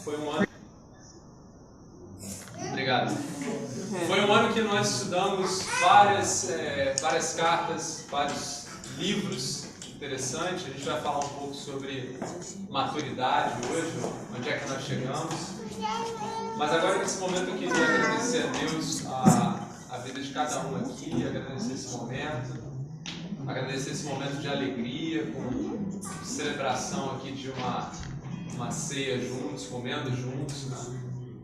Foi um ano. Obrigado. Foi um ano que nós estudamos várias cartas, vários livros interessantes. A gente vai falar um pouco sobre maturidade hoje, onde é que nós chegamos. Mas agora, nesse momento, eu queria agradecer a Deus a vida de cada um aqui, agradecer esse momento de alegria, com celebração aqui de uma ceia juntos, comendo juntos, né?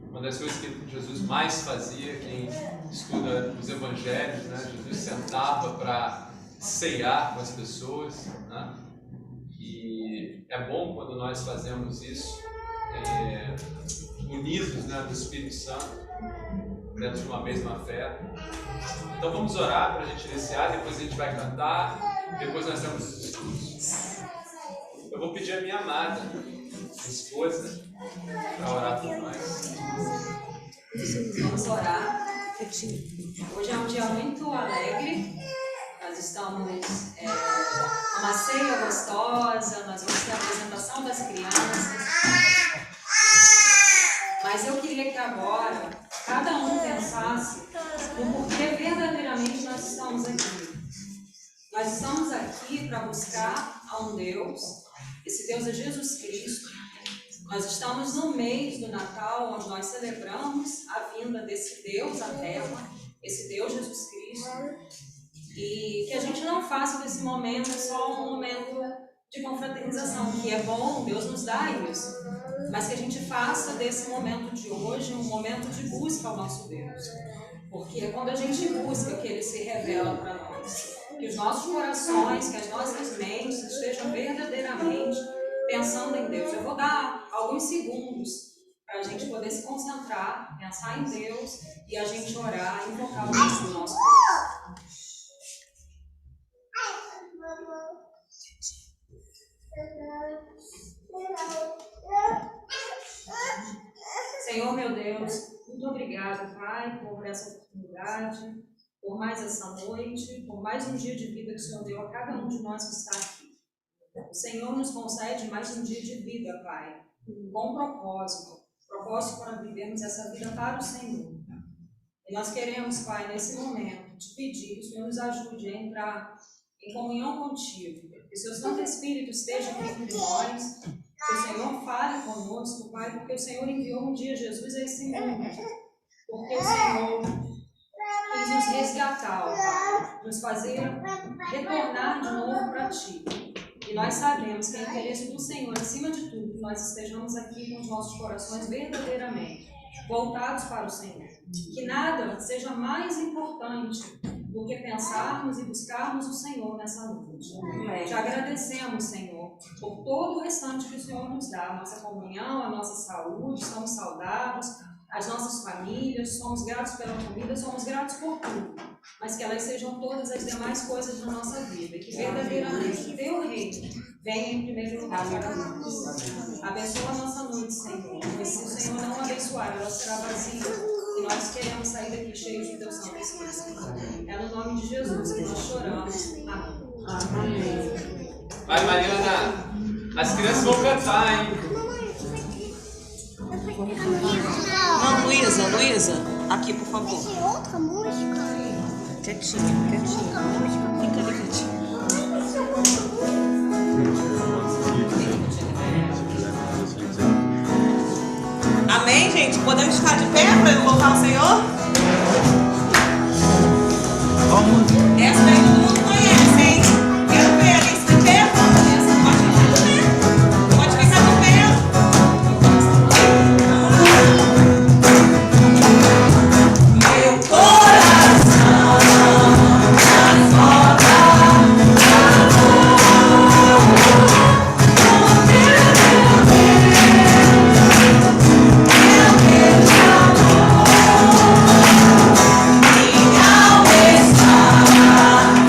Uma das coisas que Jesus mais fazia, quem estuda os evangelhos, né? Jesus sentava para ceiar com as pessoas, né? E é bom quando nós fazemos isso unidos, né, do Espírito Santo, dentro de uma mesma fé. Então vamos orar para a gente iniciar, depois a gente vai cantar, depois nós temos os estudos. Eu vou pedir a minha amada, minha esposa, para orar por nós. Vamos orar. Hoje é um dia muito alegre. Nós estamos numa ceia gostosa, nós vamos ter a apresentação das crianças. Mas eu queria que agora cada um pensasse no porquê verdadeiramente nós estamos aqui. Nós estamos aqui para buscar a um Deus. Esse Deus é Jesus Cristo. Nós estamos no mês do Natal, onde nós celebramos a vinda desse Deus à Terra, esse Deus Jesus Cristo. E que a gente não faça desse momento só um momento de confraternização, que é bom, Deus nos dá isso. Mas que a gente faça desse momento de hoje um momento de busca ao nosso Deus. Porque é quando a gente busca que Ele se revela para nós. Que os nossos corações, que as nossas mentes estejam verdadeiramente pensando em Deus. Eu vou dar alguns segundos para a gente poder se concentrar, pensar em Deus e a gente orar e invocar o nome do nosso Deus. Senhor meu Deus, muito obrigado, Pai, por essa oportunidade, por mais essa noite, por mais um dia de vida que o Senhor deu a cada um de nós que está aqui. O Senhor nos concede mais um dia de vida, Pai, com propósito para vivermos essa vida para o Senhor. E nós queremos, Pai, nesse momento, te pedir que o Senhor nos ajude a entrar em comunhão contigo, que o seu Santo Espírito esteja aqui entre nós, que o Senhor fale conosco, Pai, porque o Senhor enviou um dia Jesus a esse mundo, porque o Senhor quis nos resgatar, Pai, nos fazer retornar de novo para Ti. E nós sabemos que é interesse do Senhor, acima de tudo, que nós estejamos aqui com os nossos corações verdadeiramente voltados para o Senhor. Que nada seja mais importante do que pensarmos e buscarmos o Senhor nessa noite. Te agradecemos, Senhor, por todo o restante que o Senhor nos dá, a nossa comunhão, a nossa saúde, estamos saudáveis, as nossas famílias, somos gratos pela comida, somos gratos por tudo, mas que elas sejam todas as demais coisas da nossa vida, e que verdadeiramente o Teu reino venha em primeiro lugar para nós. Abençoa a nossa noite, Senhor, pois se o Senhor não abençoar, ela será vazia. E nós queremos sair daqui cheios de Teu Santo Espírito. É no nome de Jesus que nós choramos. Amém. Amém. Vai, Mariana. As crianças vão cantar, hein? Não, Luísa, aqui, por favor. Tem outra música? Quietinho. Fica ali quietinho. Amém, gente? Podemos ficar de pé para louvar o Senhor? Essa daí todo mundo conhece, hein? Quero ver ali de pé. Essa pode ficar de pé. Meu coração transborda minha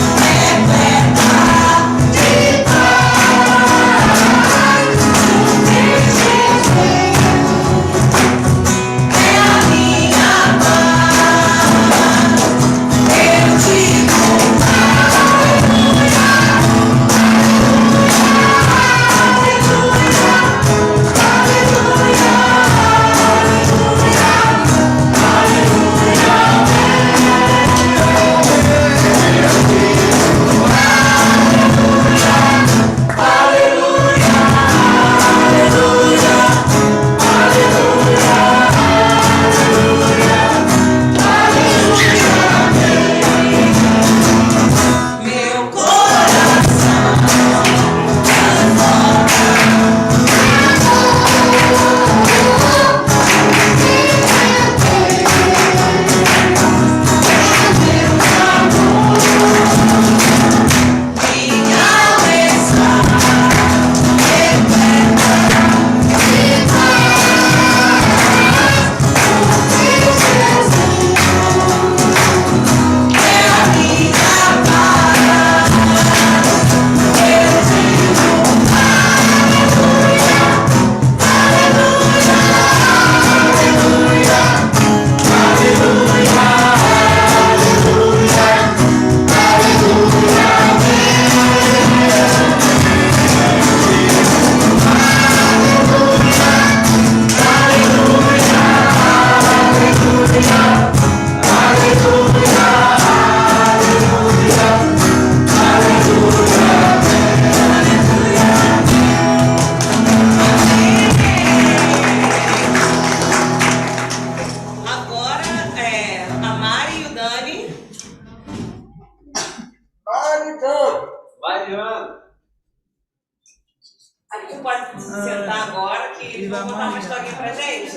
pra gente?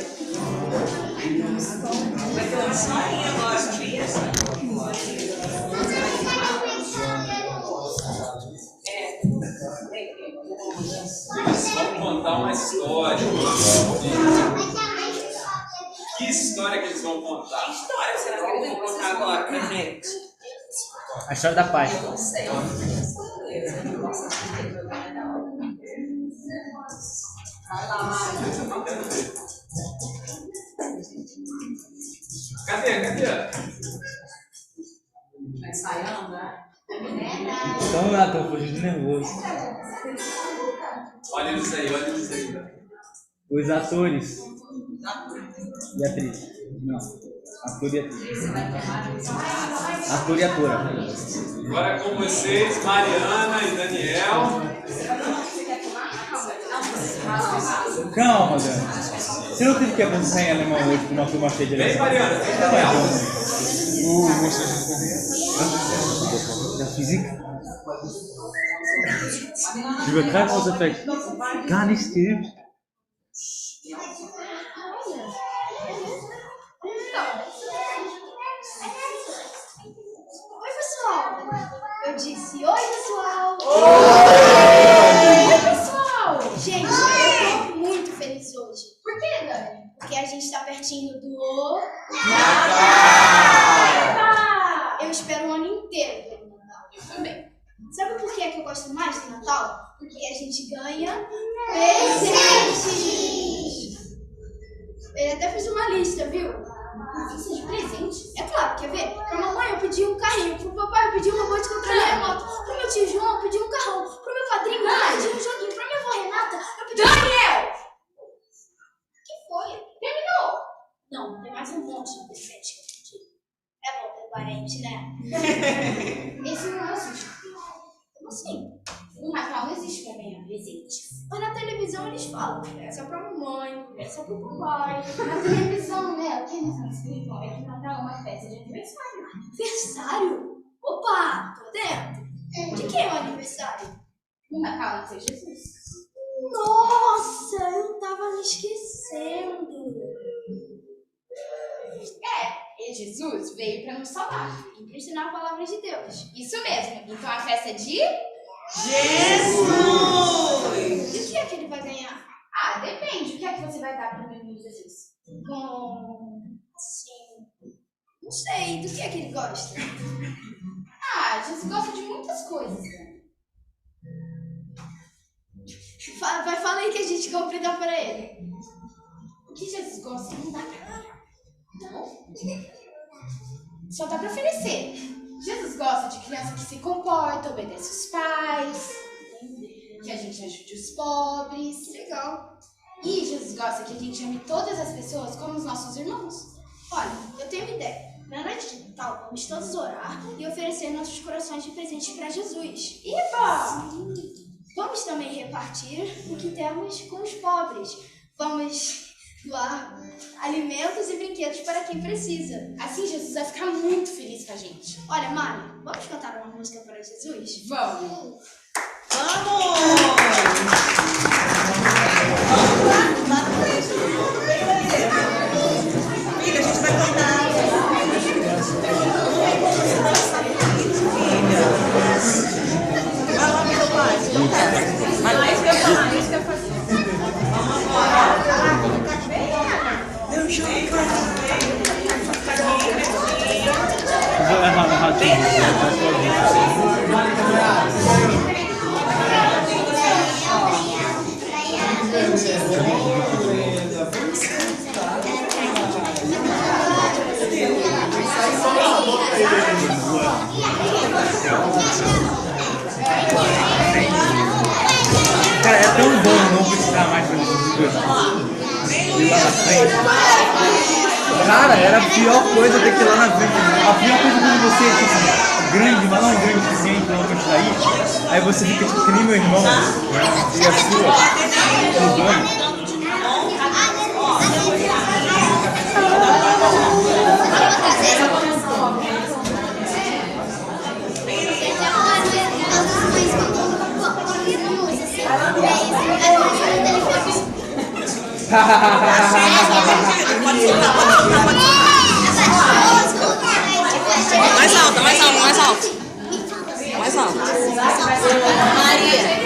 Vai ter uma historinha agora, sabia? Eles vão contar uma história. Que história que eles vão contar? Que história será que eles vão contar agora pra gente? A história da Páscoa. Não sei. Vai lá. Cadê? Tá ensaiando, né? Então lá, tô fugindo nervoso. Olha eles aí. Os atores e atriz. Não, ator e atriz. Ator e atora. Agora com vocês, Mariana e Daniel. Calma, Dani. Você não teve que pensar em alemão hoje com uma turma cheia de Vem, alemão? Mariana, vem, Daniel. Da física? Ich übertreibe aus Effekt. Gar nicht stimmt. Oi, pessoal! Eu disse oi, pessoal! Oi, pessoal! Gente, eu tô muito feliz hoje. Por quê, Dani? Porque a gente tá pertinho do... Natal! Eu espero o ano inteiro pelo Natal. Eu também. Sabe por que é que eu gosto mais do Natal? Porque a gente ganha presentes! Eu até fiz uma lista, viu? Lista de presente? É claro, quer ver? Pra mamãe eu pedi um carrinho, pro papai eu pedi uma boa de controle remoto, pro meu tio João eu pedi um carrão, pro meu padrinho eu pedi um joguinho, pra minha avó Renata eu pedi Daniel! O que foi? Terminou! Não, tem mais um monte de presente que eu pedi. É bom ter parente, né? Esse não é o sentido. Como assim? No Natal não existe pra ganhar presentes. Mas na televisão eles falam, essa é pra mamãe, essa é pro papai. Na televisão, né? O que eles não explicam é que Natal é uma festa de aniversário. Aniversário? Opa, tô dentro. De quem é o aniversário? No Natal nasceu Jesus. Nossa, eu tava me esquecendo. E Jesus veio pra nos salvar e pra ensinar a palavra de Deus. Isso mesmo. Então a festa é de... Jesus! E o que é que ele vai ganhar? Ah, depende. O que é que você vai dar para o menino Jesus? Assim... Não sei. Do que é que ele gosta? Ah, Jesus gosta de muitas coisas, né? Fala aí que a gente compra e dá para ele. O que Jesus gosta não dá para ganhar. Não? Só dá para oferecer. Jesus gosta de criança que se comporta, obedece os pais, que a gente ajude os pobres. Que legal. E Jesus gosta que a gente ame todas as pessoas como os nossos irmãos. Olha, eu tenho uma ideia. Na noite de Natal, vamos todos orar e oferecer nossos corações de presente para Jesus. Iba! Vamos também repartir o que temos com os pobres. Vamos doar alimentos e brinquedos para quem precisa. Assim Jesus vai ficar muito feliz com a gente. Olha, Mari, vamos cantar uma música para Jesus? Vamos! Vamos! Filha, a gente vai cantar. Vai lá, meu pai. Vai lá, isso que eu falar, isso que eu fazer. Vamos embora. Meu jeito, Cara, é tão bom não precisar mais fazer essas coisas. Ir lá na frente. Cara, era a pior coisa ter que ir lá na frente. A pior coisa é quando você é tipo, grande, mas não grande o suficiente pra não continuar aí você fica tipo que nem meu irmão, né? E a sua, mudando. Pode soltar, pode soltar, pode soltar. Mais alto, mais alto, mais alto. Mais alto. Maria.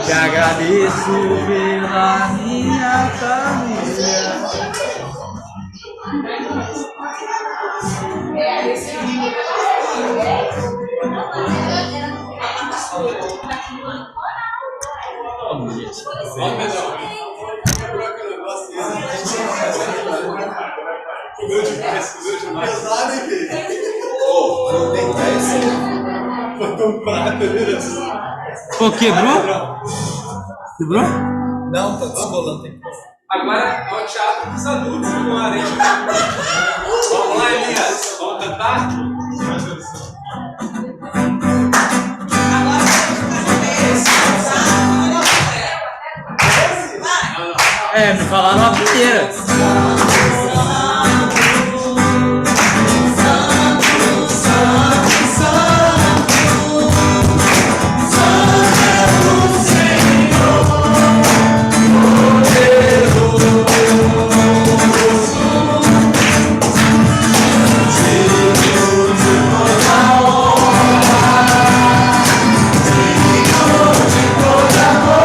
Te agradeço pela minha família. Pô, quebrou? Quebrou? Não, tá descolando. Agora é o teatro dos adultos com a areia. Vamos lá, Elias. Vamos cantar? É, me falaram a primeira. Toda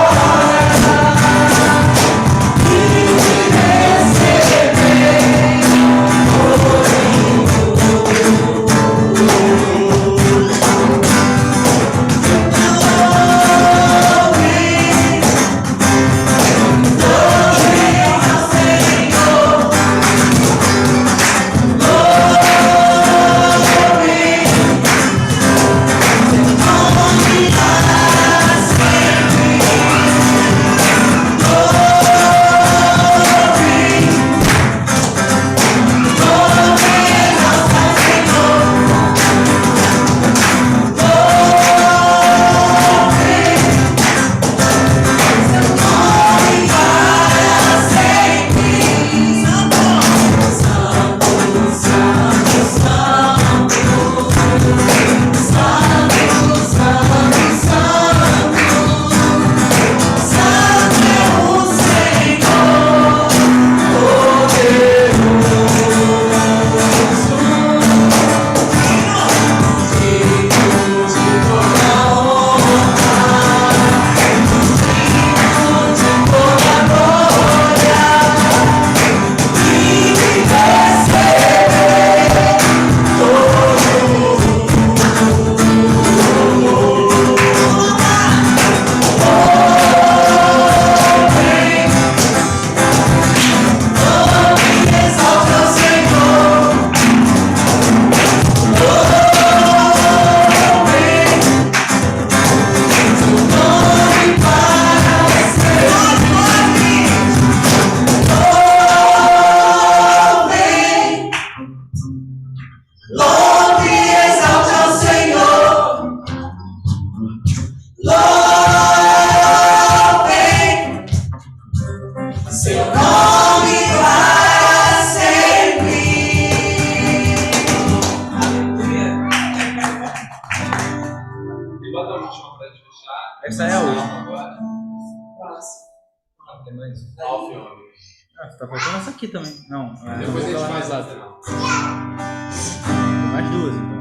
Tem mais? Alfa e ômega. Ah, tá faltando essa aqui também. Não, Depois a eu vou gente falar faz mais no lá. final. Mais duas, então.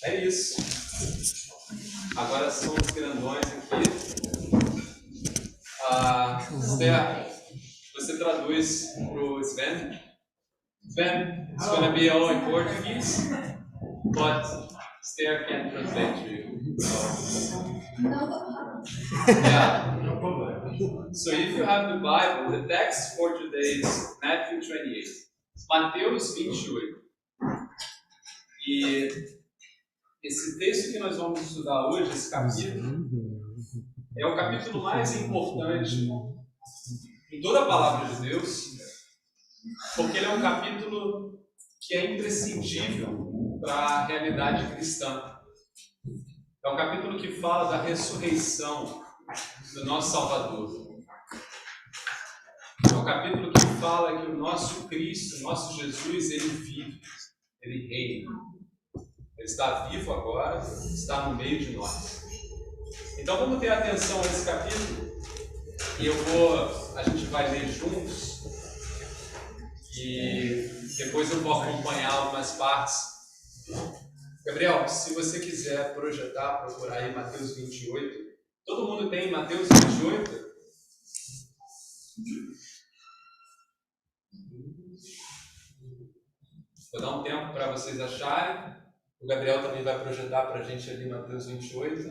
É isso. Agora são os grandões aqui. Esther, você traduz para o Sven. Sven, it's going to be all in Portuguese, but Esther can translate to you. Yeah. So if you have the Bible, the text for today is Matthew 28. Mateus 28. E esse texto que nós vamos estudar hoje, esse capítulo, é o capítulo mais importante em toda a palavra de Deus, porque ele é um capítulo que é imprescindível para a realidade cristã. É um capítulo que fala da ressurreição do nosso Salvador. É um capítulo que fala que o nosso Cristo, o nosso Jesus, ele vive, ele reina. Ele está vivo agora, está no meio de nós. Então vamos ter atenção a esse capítulo e a gente vai ler juntos e depois eu vou acompanhar algumas partes. Gabriel, se você quiser projetar, procurar aí Mateus 28. Todo mundo tem Mateus 28? Vou dar um tempo para vocês acharem. O Gabriel também vai projetar para a gente ali Mateus 28.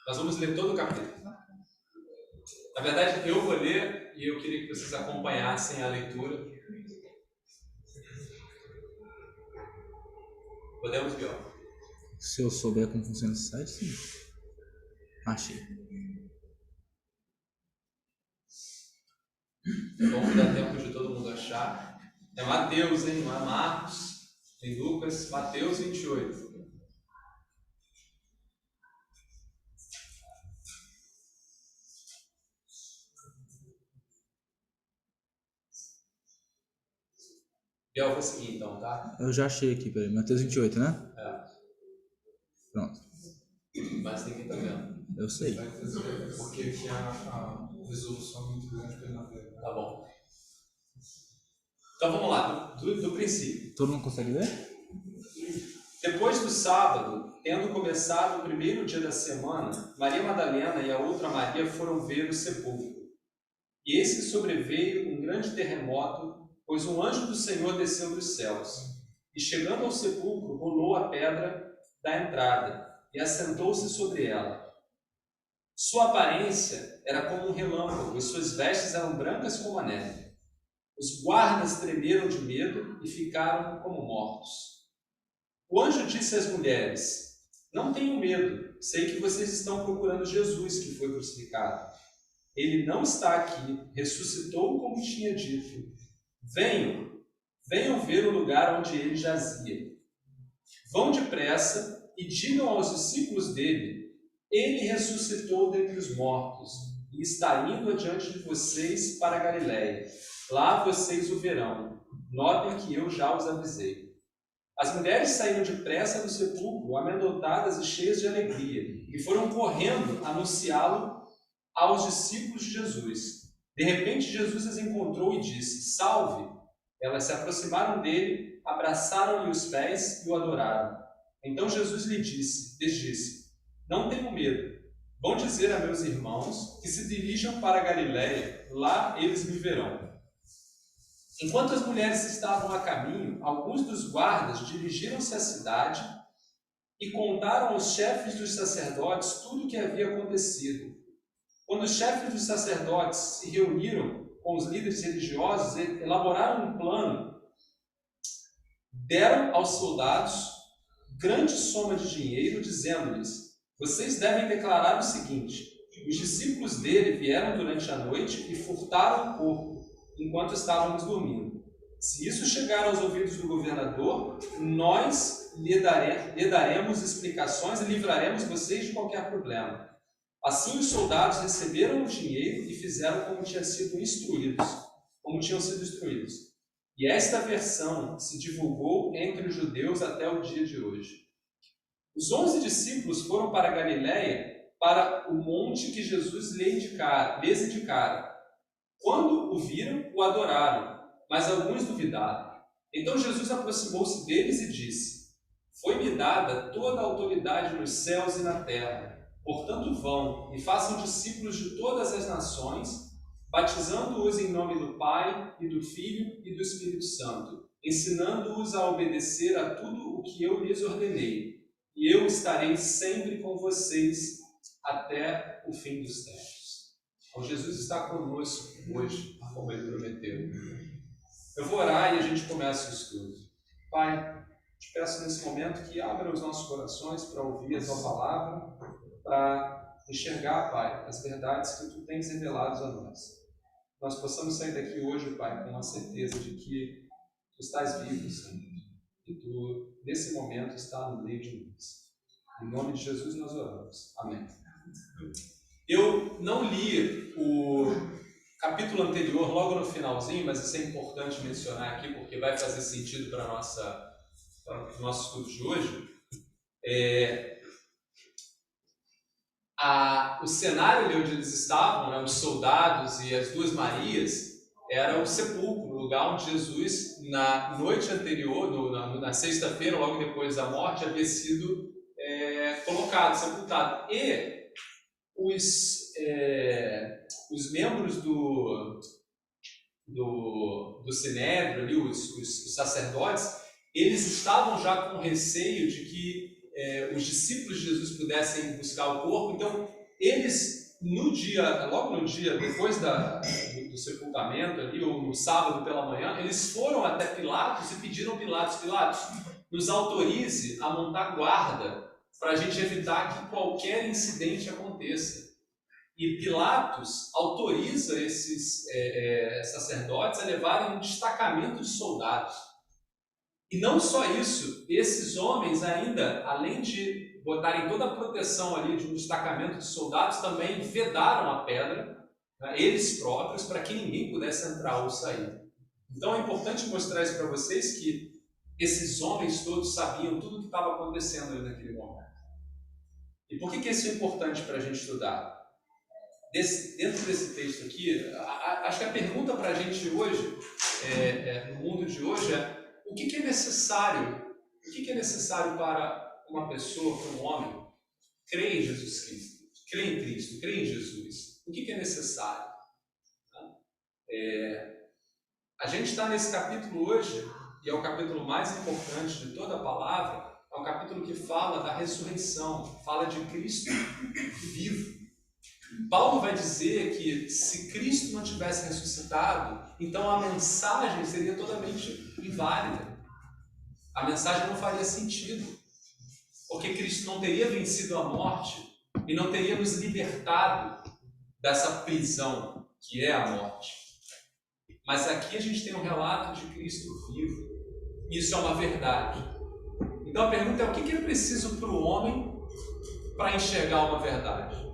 Nós vamos ler todo o capítulo. Na verdade, eu vou ler e eu queria que vocês acompanhassem a leitura. Podemos, Biel? Se eu souber como funciona esse site, sim. Achei. É bom que dá tempo de todo mundo achar. É Mateus, hein? Não é Marcos. Tem Lucas, Mateus 28. Eu vou seguir então, tá? Eu já achei aqui, peraí. Mateus 28, né? É. Pronto. Mas ninguém tá vendo. Eu sei. Porque aqui a resolução é muito grande para ele não ver. Tá bom. Então vamos lá, do princípio. Todo mundo consegue ver? Depois do sábado, tendo começado o primeiro dia da semana, Maria Madalena e a outra Maria foram ver o sepulcro. E eis que sobreveio um grande terremoto, pois um anjo do Senhor desceu dos céus. E chegando ao sepulcro, rolou a pedra da entrada e assentou-se sobre ela. Sua aparência era como um relâmpago, e suas vestes eram brancas como a neve. Os guardas tremeram de medo e ficaram como mortos. O anjo disse às mulheres: não tenham medo, sei que vocês estão procurando Jesus, que foi crucificado. Ele não está aqui, ressuscitou como tinha dito. Venham ver o lugar onde ele jazia. Vão depressa e digam aos discípulos dele: ele ressuscitou dentre os mortos e está indo adiante de vocês para a Galiléia. Lá vocês o verão. Notem que eu já os avisei. As mulheres saíram depressa do sepulcro, amedrontadas e cheias de alegria, e foram correndo anunciá-lo aos discípulos de Jesus. De repente, Jesus as encontrou e disse: salve! Elas se aproximaram dele, abraçaram-lhe os pés e o adoraram. Então Jesus lhes disse: não tenham medo. Vão dizer a meus irmãos que se dirijam para a Galiléia, lá eles me verão. Enquanto as mulheres estavam a caminho, alguns dos guardas dirigiram-se à cidade e contaram aos chefes dos sacerdotes tudo o que havia acontecido. Quando os chefes dos sacerdotes se reuniram com os líderes religiosos, elaboraram um plano, deram aos soldados grande soma de dinheiro, dizendo-lhes: vocês devem declarar o seguinte: os discípulos dele vieram durante a noite e furtaram o corpo enquanto estávamos dormindo. Se isso chegar aos ouvidos do governador, nós lhe daremos explicações e livraremos vocês de qualquer problema. Assim os soldados receberam o dinheiro e fizeram como tinham sido instruídos. E esta versão se divulgou entre os judeus até o dia de hoje. Os 11 discípulos foram para a Galiléia, para o monte que Jesus lhes indicara. Quando o viram, o adoraram, mas alguns duvidaram. Então Jesus aproximou-se deles e disse: foi-me dada toda a autoridade nos céus e na terra. Portanto, vão e façam discípulos de todas as nações, batizando-os em nome do Pai, e do Filho e do Espírito Santo, ensinando-os a obedecer a tudo o que eu lhes ordenei. E eu estarei sempre com vocês até o fim dos tempos. Então, Jesus está conosco hoje, como Ele prometeu. Eu vou orar e a gente começa o estudo. Pai, te peço nesse momento que abra os nossos corações para ouvir a Tua palavra, para enxergar, Pai, as verdades que Tu tens revelado a nós. nós possamos sair daqui hoje, Pai, com a certeza de que Tu estás vivo, Senhor, e Tu, nesse momento, está no meio de nós. Em nome de Jesus nós oramos. Amém. Eu não li o capítulo anterior, logo no finalzinho, mas isso é importante mencionar aqui, porque vai fazer sentido para o nosso estudo de hoje. O cenário ali onde eles estavam, né, os soldados e as duas Marias, era o sepulcro, o lugar onde Jesus, na noite anterior, na sexta-feira, logo depois da morte, havia sido colocado, sepultado. E os membros do Sinédrio, ali, os sacerdotes, eles estavam já com receio de que os discípulos de Jesus pudessem buscar o corpo. Então, eles, logo no dia depois do sepultamento, ali, ou no sábado pela manhã, eles foram até Pilatos e pediram Pilatos, nos autorize a montar guarda para a gente evitar que qualquer incidente aconteça. E Pilatos autoriza esses sacerdotes a levarem um destacamento de soldados. E não só isso, esses homens ainda, além de botarem toda a proteção ali de um destacamento de soldados, também vedaram a pedra, né, eles próprios, para que ninguém pudesse entrar ou sair. Então é importante mostrar isso para vocês, que esses homens todos sabiam tudo o que estava acontecendo ali naquele momento. E por que isso é importante para a gente estudar? Dentro desse texto aqui, acho que a pergunta para a gente hoje, no mundo de hoje, é: o que é necessário? O que é necessário para uma pessoa, para um homem, crer em Jesus Cristo, crer em Cristo, crer em Jesus? O que é necessário? A gente está nesse capítulo hoje, e é o capítulo mais importante de toda a palavra. É um capítulo que fala da ressurreição, fala de Cristo vivo. Paulo vai dizer que se Cristo não tivesse ressuscitado, então a mensagem seria totalmente inválida. A mensagem não faria sentido, porque Cristo não teria vencido a morte e não teria nos libertado dessa prisão que é a morte. Mas aqui a gente tem um relato de Cristo vivo. Isso é uma verdade. Então a pergunta é: o que é preciso para o homem para enxergar uma verdade?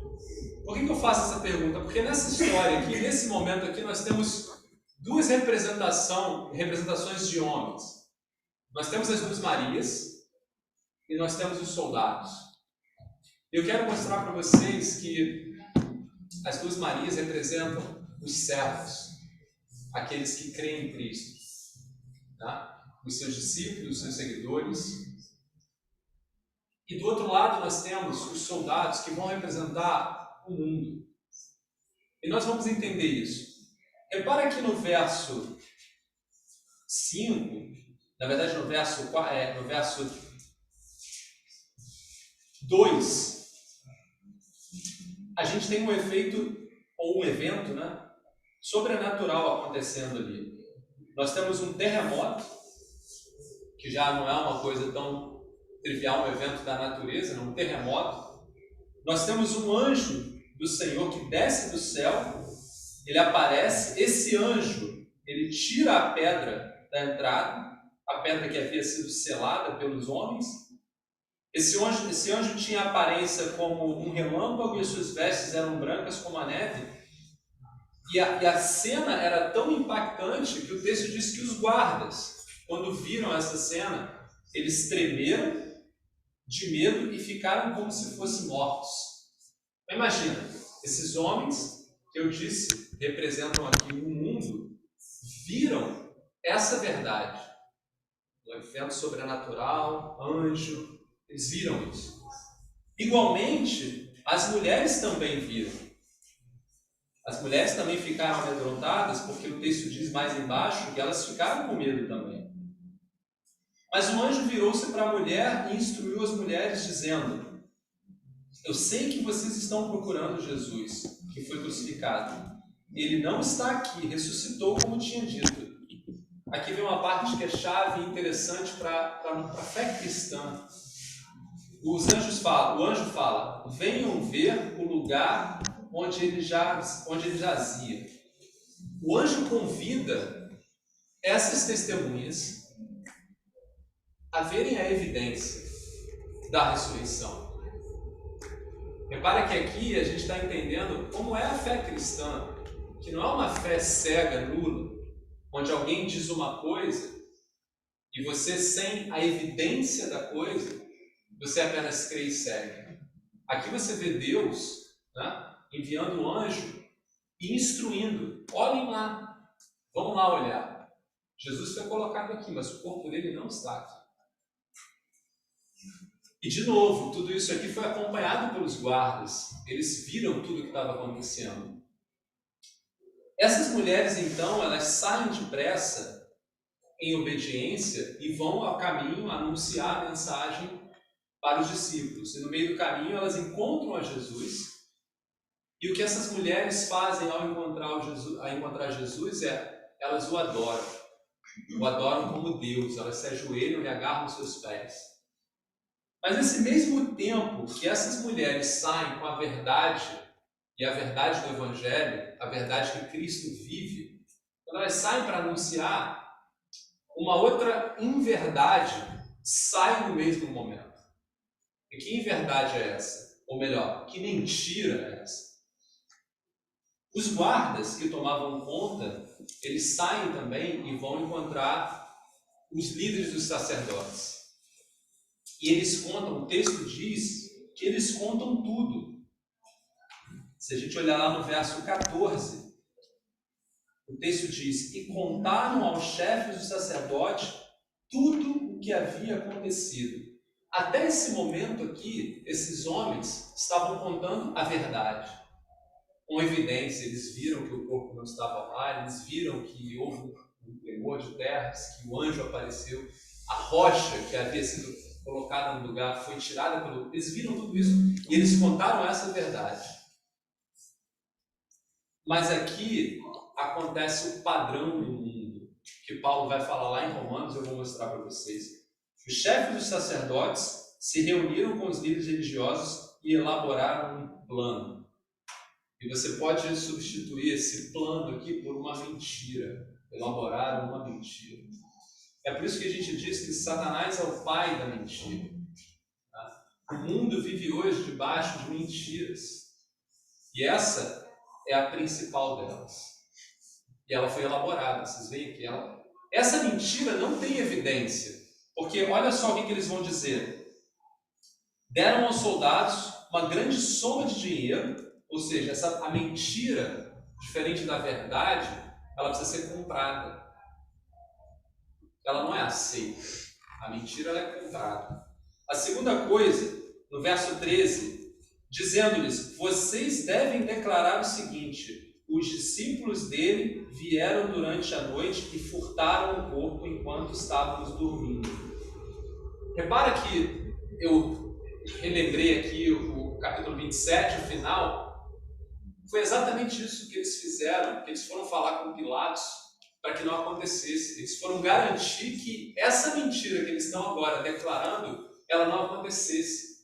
Por que eu faço essa pergunta? Porque nessa história aqui, nesse momento aqui, nós temos duas representações de homens. Nós temos as duas Marias e nós temos os soldados. Eu quero mostrar para vocês que as duas Marias representam os servos, aqueles que creem em Cristo, tá? Os seus discípulos, os seus seguidores. E do outro lado nós temos os soldados, que vão representar o mundo. E nós vamos entender isso. Repara que no verso 5, na verdade no verso 2, a gente tem um efeito, ou um evento, né, sobrenatural acontecendo ali. Nós temos um terremoto, que já não é uma coisa tão trivial, um evento da natureza, um terremoto. Nós temos um anjo do Senhor que desce do céu, ele aparece. Esse anjo, ele tira a pedra da entrada, a pedra que havia sido selada pelos homens. Esse anjo tinha aparência como um relâmpago e as suas vestes eram brancas como a neve. E a cena era tão impactante que o texto diz que os guardas, quando viram essa cena, eles tremeram de medo e ficaram como se fossem mortos. Imagina, esses homens que eu disse representam aqui o mundo, viram essa verdade, um evento sobrenatural, anjo, eles viram isso. Igualmente, as mulheres também viram. As mulheres também ficaram amedrontadas, porque o texto diz mais embaixo que elas ficaram com medo também. Mas o anjo virou-se para a mulher e instruiu as mulheres, dizendo: eu sei que vocês estão procurando Jesus, que foi crucificado. Ele não está aqui, ressuscitou como tinha dito. Aqui vem uma parte que é chave e interessante para a fé cristã. O anjo fala: venham ver o lugar onde ele jazia. o anjo convida essas testemunhas a verem a evidência da ressurreição. Repara que aqui a gente está entendendo como é a fé cristã, que não é uma fé cega, nula, onde alguém diz uma coisa e você, sem a evidência da coisa, você apenas crê e segue. Aqui você vê Deus, né, enviando um anjo e instruindo. Olhem lá, vamos lá olhar. Jesus foi colocado aqui, mas o corpo dele não está aqui. E de novo, tudo isso aqui foi acompanhado pelos guardas. Eles viram tudo o que estava acontecendo. Essas mulheres, então, elas saem depressa em obediência e vão ao caminho anunciar a mensagem para os discípulos. E no meio do caminho elas encontram a Jesus. E o que essas mulheres fazem ao encontrar Jesus é, elas o adoram. O adoram como Deus. Elas se ajoelham e agarram os seus pés. Mas nesse mesmo tempo que essas mulheres saem com a verdade, e a verdade do Evangelho, a verdade que Cristo vive, quando elas saem para anunciar, uma outra inverdade sai no mesmo momento. E que inverdade é essa? Ou melhor, que mentira é essa? Os guardas que tomavam conta, eles saem também e vão encontrar os líderes dos sacerdotes. E eles contam, o texto diz que eles contam tudo. Se a gente olhar lá no verso 14, o texto diz: e contaram aos chefes dos sacerdotes tudo o que havia acontecido. Até esse momento aqui, esses homens estavam contando a verdade. Com evidência, eles viram que o corpo não estava lá, eles viram que houve um tremor de terras, que o anjo apareceu, a rocha que havia sido colocada no lugar foi tirada pelo... Eles viram tudo isso e eles contaram essa verdade. Mas aqui acontece o padrão do mundo, que Paulo vai falar lá em Romanos, eu vou mostrar para vocês. Os chefes dos sacerdotes se reuniram com os líderes religiosos e elaboraram um plano. E você pode substituir esse plano aqui por uma mentira. Elaboraram uma mentira. É por isso que a gente diz que Satanás é o pai da mentira. O mundo vive hoje debaixo de mentiras. E essa é a principal delas. E ela foi elaborada. Vocês veem que essa mentira não tem evidência. Porque olha só o que eles vão dizer. Deram aos soldados uma grande soma de dinheiro. Ou seja, a mentira, diferente da verdade, ela precisa ser comprada. Ela não é aceita. A mentira ela é comprada. A segunda coisa, no verso 13, dizendo-lhes: vocês devem declarar o seguinte: os discípulos dele vieram durante a noite e furtaram o corpo enquanto estávamos dormindo. Repara que eu relembrei aqui o capítulo 27, o final. Foi exatamente isso que eles fizeram, que eles foram falar com Pilatos para que não acontecesse. Eles foram garantir que essa mentira que eles estão agora declarando, ela não acontecesse.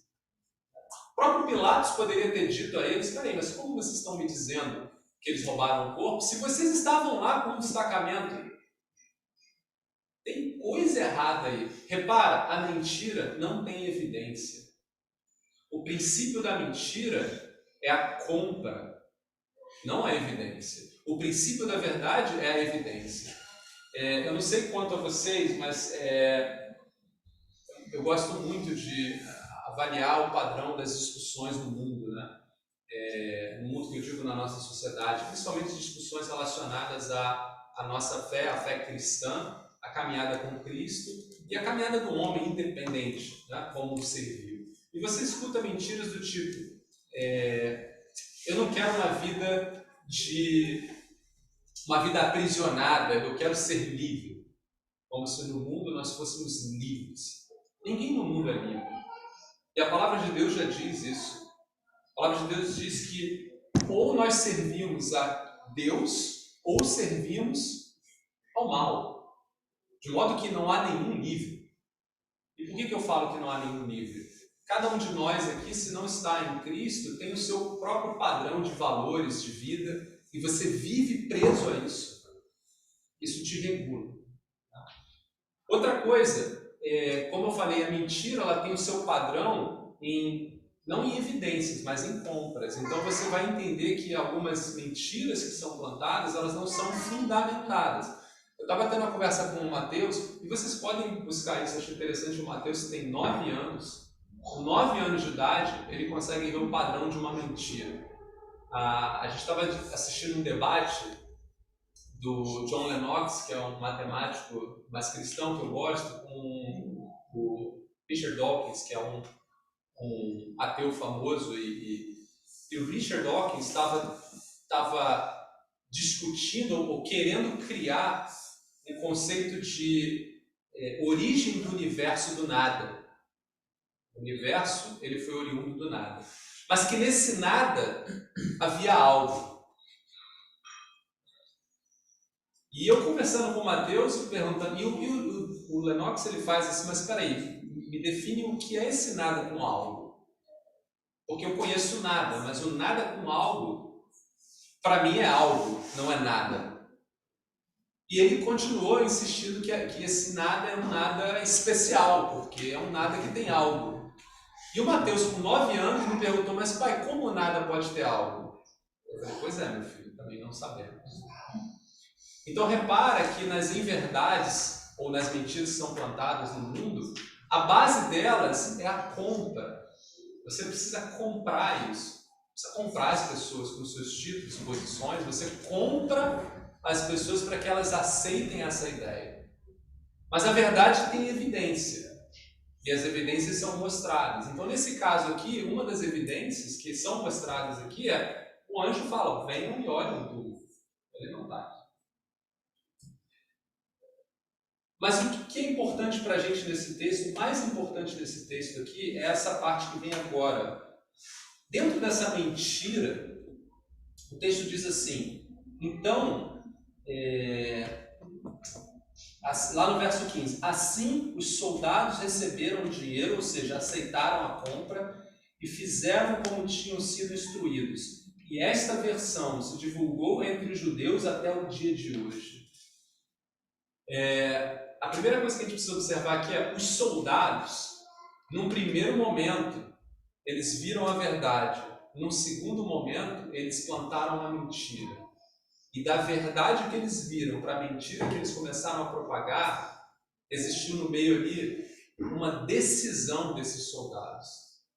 O próprio Pilatos poderia ter dito a eles: peraí, mas como vocês estão me dizendo que eles roubaram o corpo, se vocês estavam lá com um destacamento? Tem coisa errada aí. Repara, a mentira não tem evidência. O princípio da mentira é a compra, não a evidência. O princípio da verdade é a evidência. Eu não sei quanto a vocês, mas eu gosto muito de avaliar o padrão das discussões no mundo, né? No mundo que eu digo na nossa sociedade, principalmente discussões relacionadas à nossa fé, à fé cristã, a caminhada com Cristo e a caminhada do homem independente, né? Como serviu. E você escuta mentiras do tipo: eu não quero uma vida aprisionada, eu quero ser livre. Como se no mundo nós fôssemos livres. Ninguém no mundo é livre. E a palavra de Deus já diz isso. A palavra de Deus diz que ou nós servimos a Deus ou servimos ao mal. De modo que não há nenhum livre. E por que eu falo que não há nenhum livre? Cada um de nós aqui, se não está em Cristo, tem o seu próprio padrão de valores, de vida, e você vive preso a isso, isso te regula. Tá? Outra coisa, como eu falei, a mentira ela tem o seu padrão não em evidências, mas em compras. Então você vai entender que algumas mentiras que são plantadas, elas não são fundamentadas. Eu estava tendo uma conversa com o Mateus, e vocês podem buscar isso, acho interessante. O Mateus tem 9 anos. Com 9 anos de idade, ele consegue ver o padrão de uma mentira. A gente estava assistindo um debate do John Lennox, que é um matemático mais cristão que eu gosto, com o Richard Dawkins, que é um ateu famoso, e o Richard Dawkins estava discutindo ou querendo criar um conceito de origem do universo do nada. O universo ele foi oriundo do nada, mas que nesse nada havia algo. E eu conversando com o Mateus, perguntando, e o Lennox ele faz assim, mas espera aí, me define o que é esse nada com algo. Porque eu conheço nada, mas o nada com algo, para mim é algo, não é nada. E ele continuou insistindo que esse nada é um nada especial, porque é um nada que tem algo. E o Mateus, com 9 anos, me perguntou, mas pai, como o nada pode ter algo? Eu falei, pois é, meu filho, também não sabemos. Então repara que nas inverdades, ou nas mentiras que são plantadas no mundo, a base delas é a compra. Você precisa comprar isso. Precisa comprar as pessoas com seus títulos e posições. Você compra as pessoas para que elas aceitem essa ideia. Mas a verdade tem evidência. E as evidências são mostradas. Então, nesse caso aqui, uma das evidências que são mostradas aqui é o anjo fala, venham e olhem o túmulo. Ele não está aqui. Mas o que é importante para a gente nesse texto, o mais importante desse texto aqui, é essa parte que vem agora. Dentro dessa mentira, o texto diz assim, então, lá no verso 15, assim os soldados receberam o dinheiro, ou seja, aceitaram a compra e fizeram como tinham sido instruídos. E esta versão se divulgou entre os judeus até o dia de hoje. A primeira coisa que a gente precisa observar aqui é os soldados, num primeiro momento, eles viram a verdade. Num segundo momento, eles plantaram a mentira. E da verdade que eles viram para a mentira que eles começaram a propagar, existiu no meio ali uma decisão desses soldados.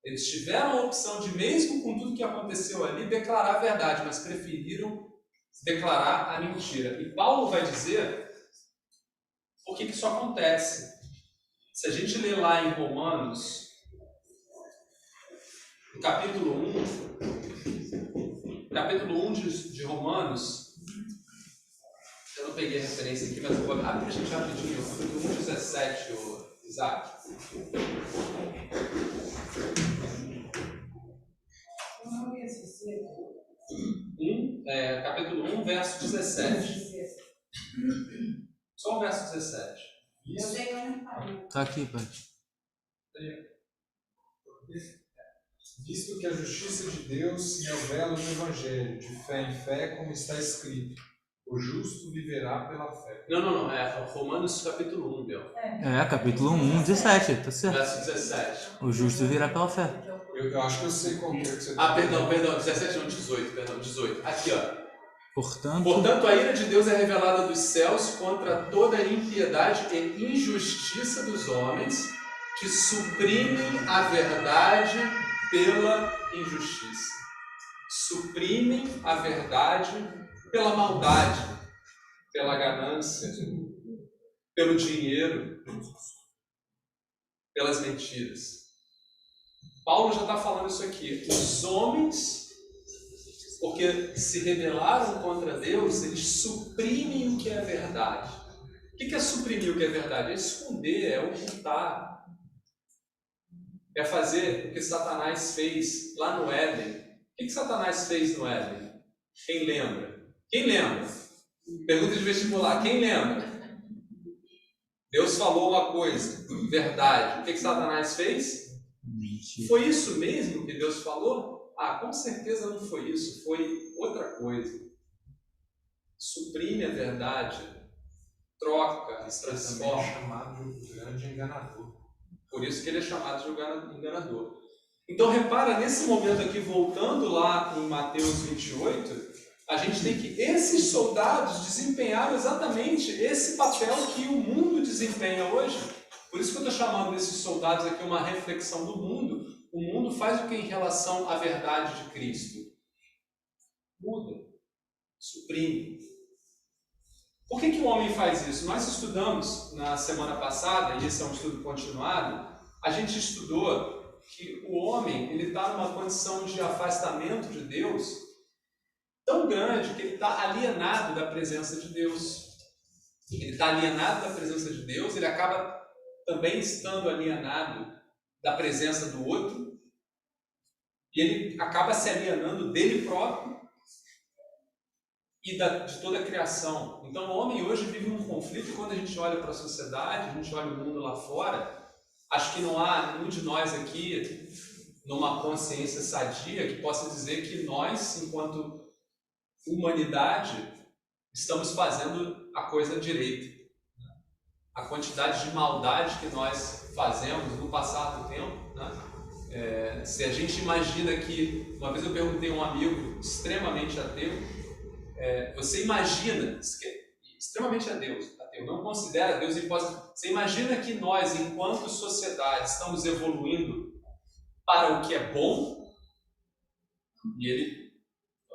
Eles tiveram a opção de, mesmo com tudo que aconteceu ali, declarar a verdade, mas preferiram declarar a mentira. E Paulo vai dizer por que isso acontece. Se a gente ler lá em Romanos, no capítulo 1 de Romanos, eu não peguei a referência aqui, mas eu vou abrir para a gente rapidinho, capítulo 1:17, Isaac. Capítulo 1, verso 17. Só o verso 17. Eu tenho Tá aqui, pai. Visto que a justiça de Deus se revela no Evangelho, de fé em fé, como está escrito, o justo viverá pela fé. Não, é Romanos capítulo 1, Bel. Capítulo 1, 17, tá certo. Verso 17. O justo virá pela fé. Eu acho que eu sei qual que é que você Perdão, 17 não, 18. Aqui, ó. Portanto, a ira de Deus é revelada dos céus contra toda a impiedade e injustiça dos homens que suprimem a verdade pela injustiça. Suprimem a verdade pela maldade, pela ganância, pelo dinheiro, pelas mentiras. Paulo já está falando isso aqui. Os homens, porque se rebelaram contra Deus, eles suprimem o que é verdade. O que é suprimir o que é verdade? É esconder, é ocultar. É fazer o que Satanás fez lá no Éden. O que Satanás fez no Éden? Quem lembra? Pergunta de vestibular. Quem lembra? Deus falou uma coisa, verdade. O que Satanás fez? mentira. Foi isso mesmo que Deus falou? Com certeza não foi isso, foi outra coisa. suprime a verdade, troca, Esse também é transforma. chamado de grande enganador. Por isso que ele é chamado de enganador. Então repara, nesse momento aqui, voltando lá em Mateus 28, a gente tem que esses soldados desempenharam exatamente esse papel que o mundo desempenha hoje. Por isso que eu estou chamando esses soldados aqui uma reflexão do mundo. O mundo faz o que em relação à verdade de Cristo? Muda, suprime. Por que o homem faz isso? Nós estudamos na semana passada, e esse é um estudo continuado, a gente estudou que o homem está numa condição de afastamento de Deus tão grande que ele está alienado da presença de Deus. Ele está alienado da presença de Deus, ele acaba também estando alienado da presença do outro, e ele acaba se alienando dele próprio e de toda a criação. Então o homem hoje vive um conflito, e quando a gente olha para a sociedade, a gente olha o mundo lá fora, acho que não há nenhum de nós aqui numa consciência sadia que possa dizer que nós, enquanto humanidade, estamos fazendo a coisa direita. A quantidade de maldade que nós fazemos no passar do tempo, né? Se a gente imagina que, uma vez eu perguntei a um amigo extremamente ateu, você imagina, extremamente ateu, não considera Deus impossível, você imagina que nós, enquanto sociedade, estamos evoluindo para o que é bom? E ele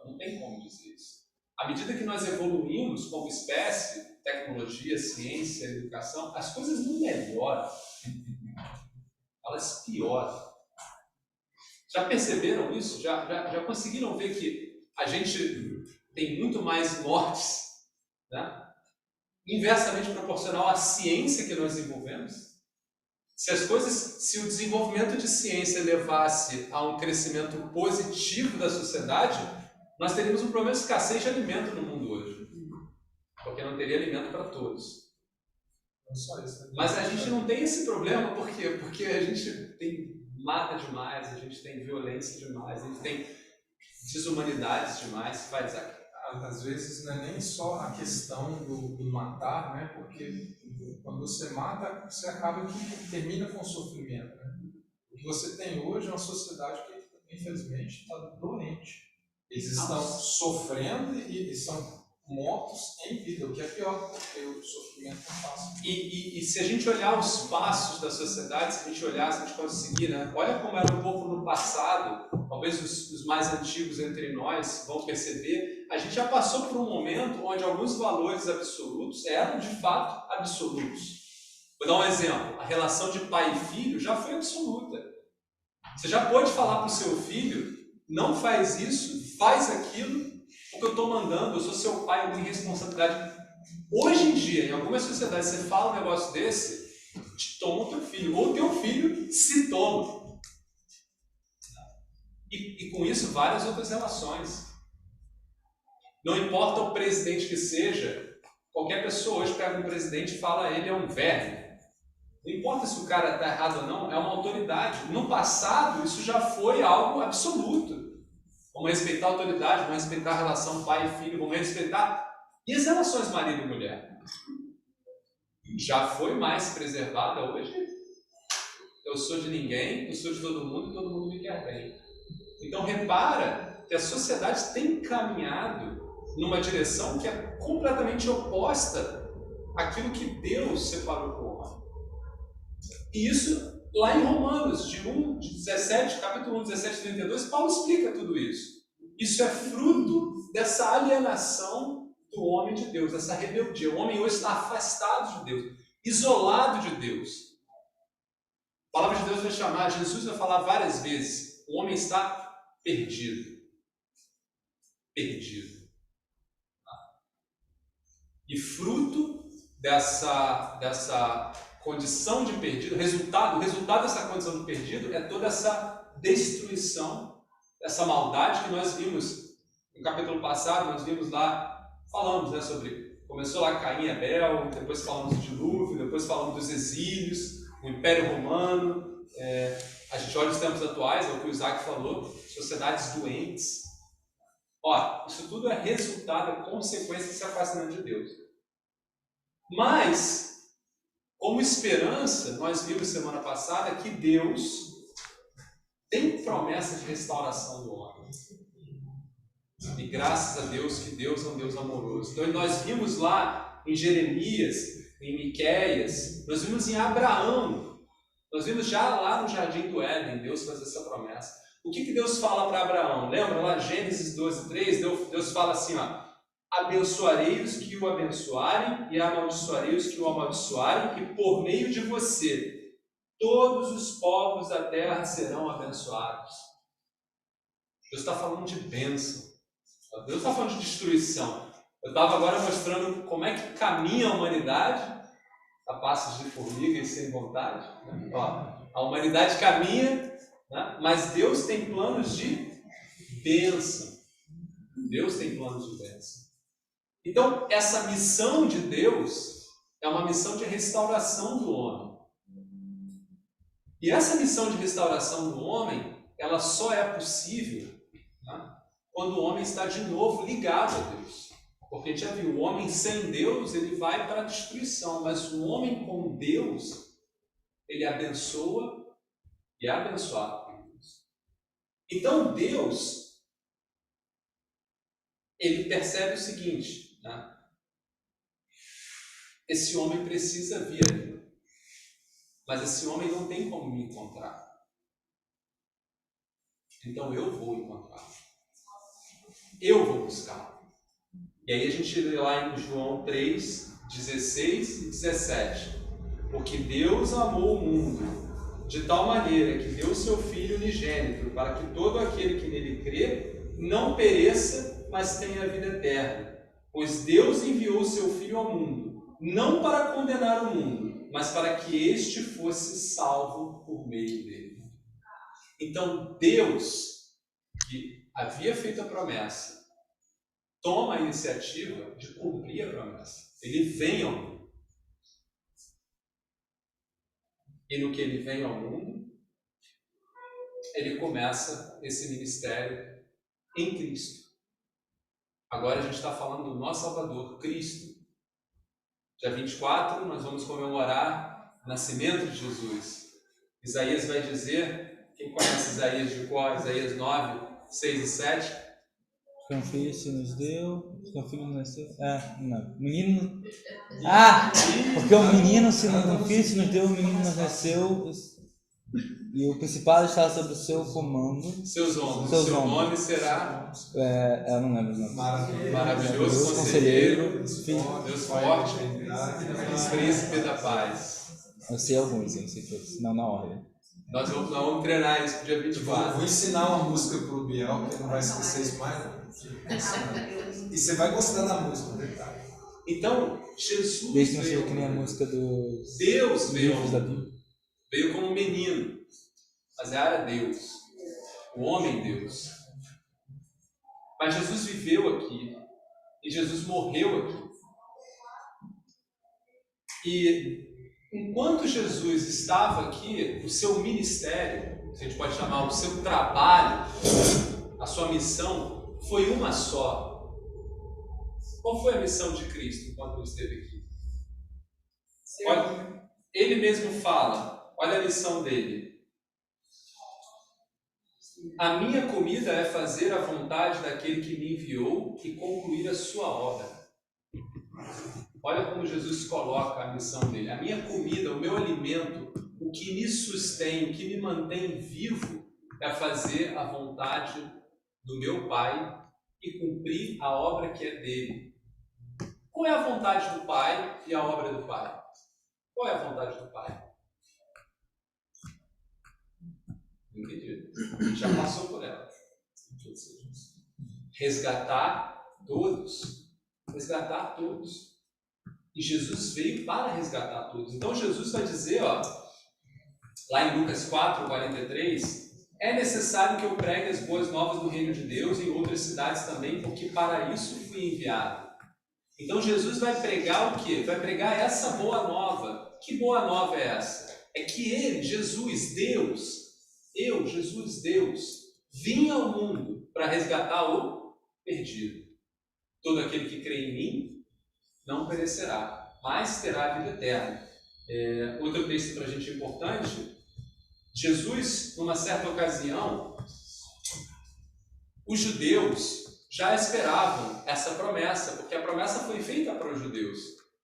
não tem como dizer isso. À medida que nós evoluímos como espécie, tecnologia, ciência, educação, as coisas não melhoram, elas pioram. Já perceberam isso? Já conseguiram ver que a gente tem muito mais mortes, né? Inversamente proporcional à ciência que nós desenvolvemos? Se o desenvolvimento de ciência levasse a um crescimento positivo da sociedade, nós teríamos um problema de escassez de alimento no mundo hoje, porque não teria alimento para todos. Não só isso, né? Mas a gente não tem esse problema, por quê? Porque a gente mata demais, a gente tem violência demais, a gente tem desumanidades demais, Às vezes não é nem só a questão do matar, né? Porque quando você mata, você acaba que termina com o sofrimento, né? O que você tem hoje é uma sociedade que, infelizmente, está doente. Eles estão sofrendo e são mortos em vida, o que é pior, porque o sofrimento não passa. E se a gente olhar os passos da sociedade, se a gente conseguir, né? Olha como era um pouco no passado, talvez os mais antigos entre nós vão perceber, a gente já passou por um momento onde alguns valores absolutos eram de fato absolutos. Vou dar um exemplo, a relação de pai e filho já foi absoluta. Você já pode falar para o seu filho, não faz isso, faz aquilo, porque eu estou mandando, eu sou seu pai, eu tenho responsabilidade. Hoje em dia, em algumas sociedades, você fala um negócio desse, te toma o teu filho, ou o teu filho se toma. E com isso, várias outras relações. Não importa o presidente que seja, qualquer pessoa hoje pega um presidente e fala ele é um verme. Não importa se o cara está errado ou não, é uma autoridade. No passado, isso já foi algo absoluto. Vamos respeitar a autoridade, vamos respeitar a relação pai e filho, vamos respeitar. E as relações marido e mulher? Já foi mais preservada hoje? Eu sou de ninguém, eu sou de todo mundo e todo mundo me quer bem. Então repara que a sociedade tem caminhado numa direção que é completamente oposta àquilo que Deus separou para o homem. E isso lá em Romanos, capítulo 1, 17 e 32, Paulo explica tudo isso. Isso é fruto dessa alienação do homem de Deus, dessa rebeldia. O homem hoje está afastado de Deus, isolado de Deus. A palavra de Deus vai chamar, Jesus vai falar várias vezes, o homem está perdido. Perdido. E fruto dessa condição de perdido, o resultado dessa condição de perdido é toda essa destruição, essa maldade que nós vimos no capítulo passado, nós vimos lá, falamos, né, sobre, começou lá Caim e Abel, depois falamos do dilúvio, depois falamos dos exílios, o Império Romano, a gente olha os tempos atuais, é o que o Isaac falou, sociedades doentes. Ó, isso tudo é resultado, é consequência desse afastamento de Deus. Mas, como esperança, nós vimos semana passada que Deus tem promessa de restauração do homem. E graças a Deus que Deus é um Deus amoroso. Então nós vimos lá em Jeremias, em Miqueias, nós vimos em Abraão, nós vimos já lá no Jardim do Éden, Deus faz essa promessa. O que Deus fala para Abraão? Lembra lá, Gênesis 12:3, Deus fala assim, ó, abençoarei os que o abençoarem e amaldiçoarei os que o amaldiçoarem, e por meio de você todos os povos da terra serão abençoados. Deus está falando de bênção. Deus está falando de destruição. Eu estava agora mostrando como é que caminha a humanidade a passos de formiga e sem vontade. Ó, a humanidade caminha, né? Mas Deus tem planos de bênção. Deus tem planos de bênção. Então, essa missão de Deus é uma missão de restauração do homem. E essa missão de restauração do homem, ela só é possível, né, quando o homem está de novo ligado a Deus. Porque a gente já viu, o homem sem Deus, ele vai para a destruição, mas o homem com Deus, ele abençoa e é abençoado por Deus. Então Deus, ele percebe o seguinte, né? Esse homem precisa vir a mim, mas esse homem não tem como me encontrar. Então eu vou encontrá-lo. Eu vou buscá-lo. E aí a gente lê lá em João 3:16 e 17. Porque Deus amou o mundo de tal maneira que deu o seu Filho unigênito, para que todo aquele que nele crê não pereça, mas tenha a vida eterna. Pois Deus enviou o seu Filho ao mundo, não para condenar o mundo, mas para que este fosse salvo por meio dele. Então Deus, que havia feito a promessa, toma a iniciativa de cumprir a promessa. Ele vem ao mundo. E no que ele vem ao mundo, ele começa esse ministério em Cristo. Agora a gente está falando do nosso Salvador, Cristo. Dia 24, nós vamos comemorar o nascimento de Jesus. Isaías vai dizer, quem conhece Isaías de cor, Isaías 9:6 e 7, que um filho se nos deu, que um filho nasceu. Não. Menino. Porque um menino, um filho se nos deu, um menino nos nasceu, e o principado está sob o seu comando. Seus ombros. Seu nome será. Eu não lembro o nome. Maravilhoso Conselheiro, Deus forte, Príncipe da Paz. Eu sei alguns, eu não sei todos. Não, na ordem. Nós vamos treinar isso pro dia 24. Vou ensinar uma música pro Biel, que ele não vai esquecer isso mais. E você vai gostar da música, detalhe. Então, Jesus desde que não seja que nem a música dos Deus veio da Bíblia. Veio como menino, mas era Deus, o homem Deus. Mas Jesus viveu aqui, e Jesus morreu aqui. E enquanto Jesus estava aqui, o seu ministério, a gente pode chamar o seu trabalho, a sua missão, foi uma só. Qual foi a missão de Cristo enquanto ele esteve aqui? Olha, ele mesmo fala, olha a lição dele. A minha comida é fazer a vontade daquele que me enviou e concluir a sua obra. Olha como Jesus coloca a missão dele. A minha comida, o meu alimento, o que me sustém, o que me mantém vivo, é fazer a vontade do meu Pai e cumprir a obra que é dele. Qual é a vontade do Pai e a obra do Pai? Qual é a vontade do Pai? Entendido. A gente já passou por ela. Resgatar todos. Resgatar todos. E Jesus veio para resgatar todos. Então Jesus vai dizer, ó, lá em Lucas 4:43, é necessário que eu pregue as boas novas do reino de Deus em outras cidades também, porque para isso fui enviado. Então Jesus vai pregar o quê? Vai pregar essa boa nova. Que boa nova é essa? É que ele, Jesus, Deus, Jesus, Deus, vinha ao mundo para resgatar o perdido. Todo aquele que crê em mim não perecerá, mas terá a vida eterna. Outro texto para a gente importante, Jesus, numa certa ocasião, os judeus já esperavam essa promessa, porque a promessa foi feita para os judeus.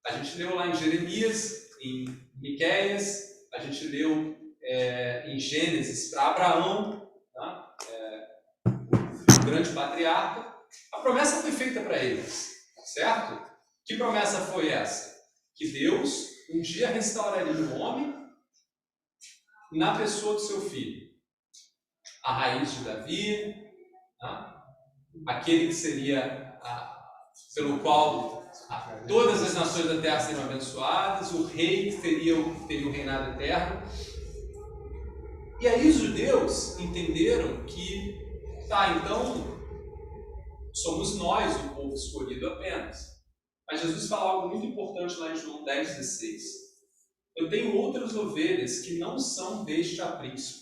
A gente leu lá em Jeremias, em Miqueias, a gente leu em Gênesis para Abraão, tá? O grande patriarca. A promessa foi feita para eles, certo? Que promessa foi essa? Que Deus um dia restauraria o homem na pessoa do seu filho. A raiz de Davi, tá? Aquele que seria pelo qual todas as nações da terra seriam abençoadas, o rei que teria o reinado eterno. E aí os judeus entenderam que, então, somos nós o povo escolhido apenas. Mas Jesus fala algo muito importante lá em João 10,16. Eu tenho outras ovelhas que não são deste aprisco.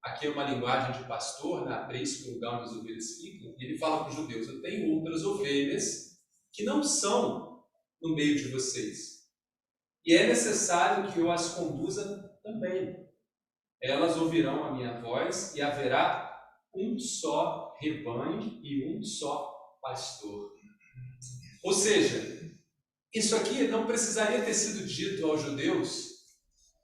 Aqui é uma linguagem de pastor, né? Aprisco, o lugar onde as ovelhas ficam. E ele fala para os judeus, eu tenho outras ovelhas que não são no meio de vocês. E é necessário que eu as conduza também. Elas ouvirão a minha voz e haverá um só rebanho e um só pastor. Ou seja, isso aqui não precisaria ter sido dito aos judeus,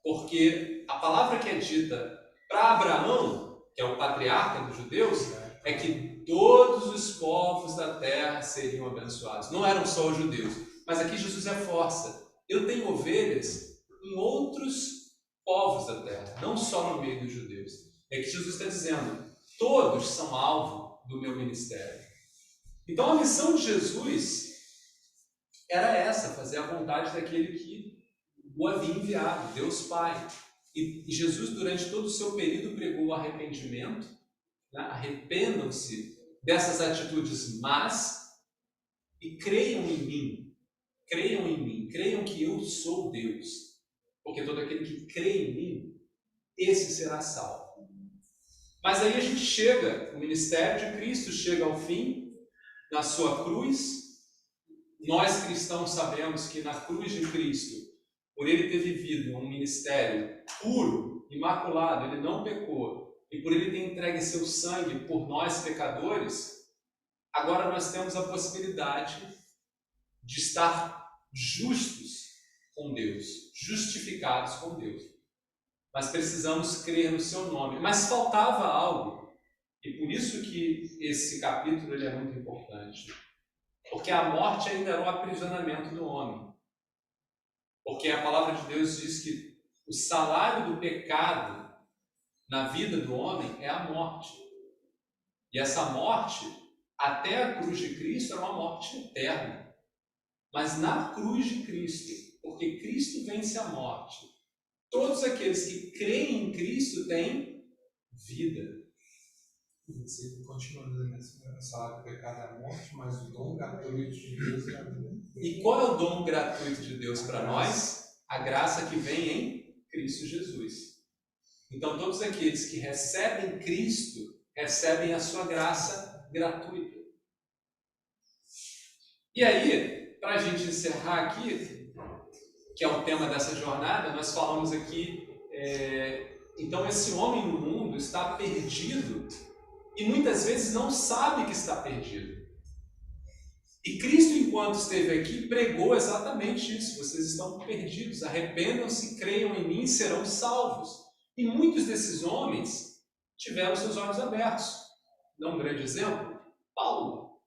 porque a palavra que é dita para Abraão, que é o patriarca dos judeus, é que todos os povos da terra seriam abençoados. Não eram só os judeus, mas aqui Jesus reforça. Eu tenho ovelhas em outros povos da terra, não só no meio dos judeus. É que Jesus está dizendo, todos são alvo do meu ministério. Então a missão de Jesus era essa, fazer a vontade daquele que o havia enviado, Deus Pai. E Jesus, durante todo o seu período, pregou o arrependimento, né? Arrependam-se dessas atitudes más e creiam em mim, creiam que eu sou Deus, porque todo aquele que crê em mim, esse será salvo. Mas aí a gente chega, o ministério de Cristo chega ao fim, na sua cruz. Nós cristãos sabemos que na cruz de Cristo, por ele ter vivido um ministério puro, imaculado, ele não pecou, e por ele ter entregue seu sangue por nós pecadores, agora nós temos a possibilidade de estar justos com Deus, justificados com Deus. Mas precisamos crer no seu nome. Mas faltava algo, e por isso que esse capítulo ele é muito importante. Porque a morte ainda era o aprisionamento do homem. Porque a palavra de Deus diz que o salário do pecado na vida do homem é a morte. E essa morte, até a cruz de Cristo, era uma morte eterna. Mas na cruz de Cristo, porque Cristo vence a morte, todos aqueles que creem em Cristo têm vida. Você continua dizendo que o salário do pecado é a morte, mas o dom gratuito de Deus é a vida. E qual é o dom gratuito de Deus para nós? A graça que vem em Cristo Jesus. Então, todos aqueles que recebem Cristo, recebem a sua graça gratuita. E aí, para a gente encerrar aqui, que é o tema dessa jornada, nós falamos aqui, então esse homem no mundo está perdido e muitas vezes não sabe que está perdido. E Cristo, enquanto esteve aqui, pregou exatamente isso. Vocês estão perdidos, arrependam-se, creiam em mim, serão salvos. E muitos desses homens tiveram seus olhos abertos. Dá um grande exemplo? Paulo.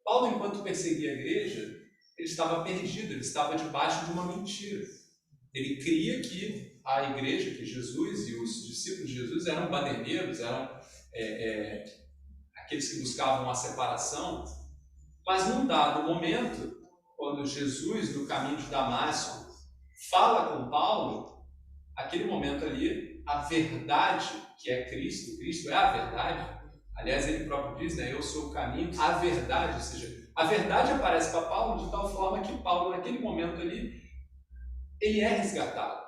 Paulo, enquanto perseguia a igreja, ele estava perdido, ele estava debaixo de uma mentira. Ele cria que a igreja, que Jesus e os discípulos de Jesus eram baderneiros, eram aqueles que buscavam a separação. Mas num dado momento, quando Jesus, no caminho de Damasco, fala com Paulo, aquele momento ali, a verdade que é Cristo, Cristo é a verdade. Aliás, ele próprio diz, né, eu sou o caminho, a verdade, ou seja, a verdade aparece para Paulo de tal forma que Paulo, naquele momento ali, ele é resgatado.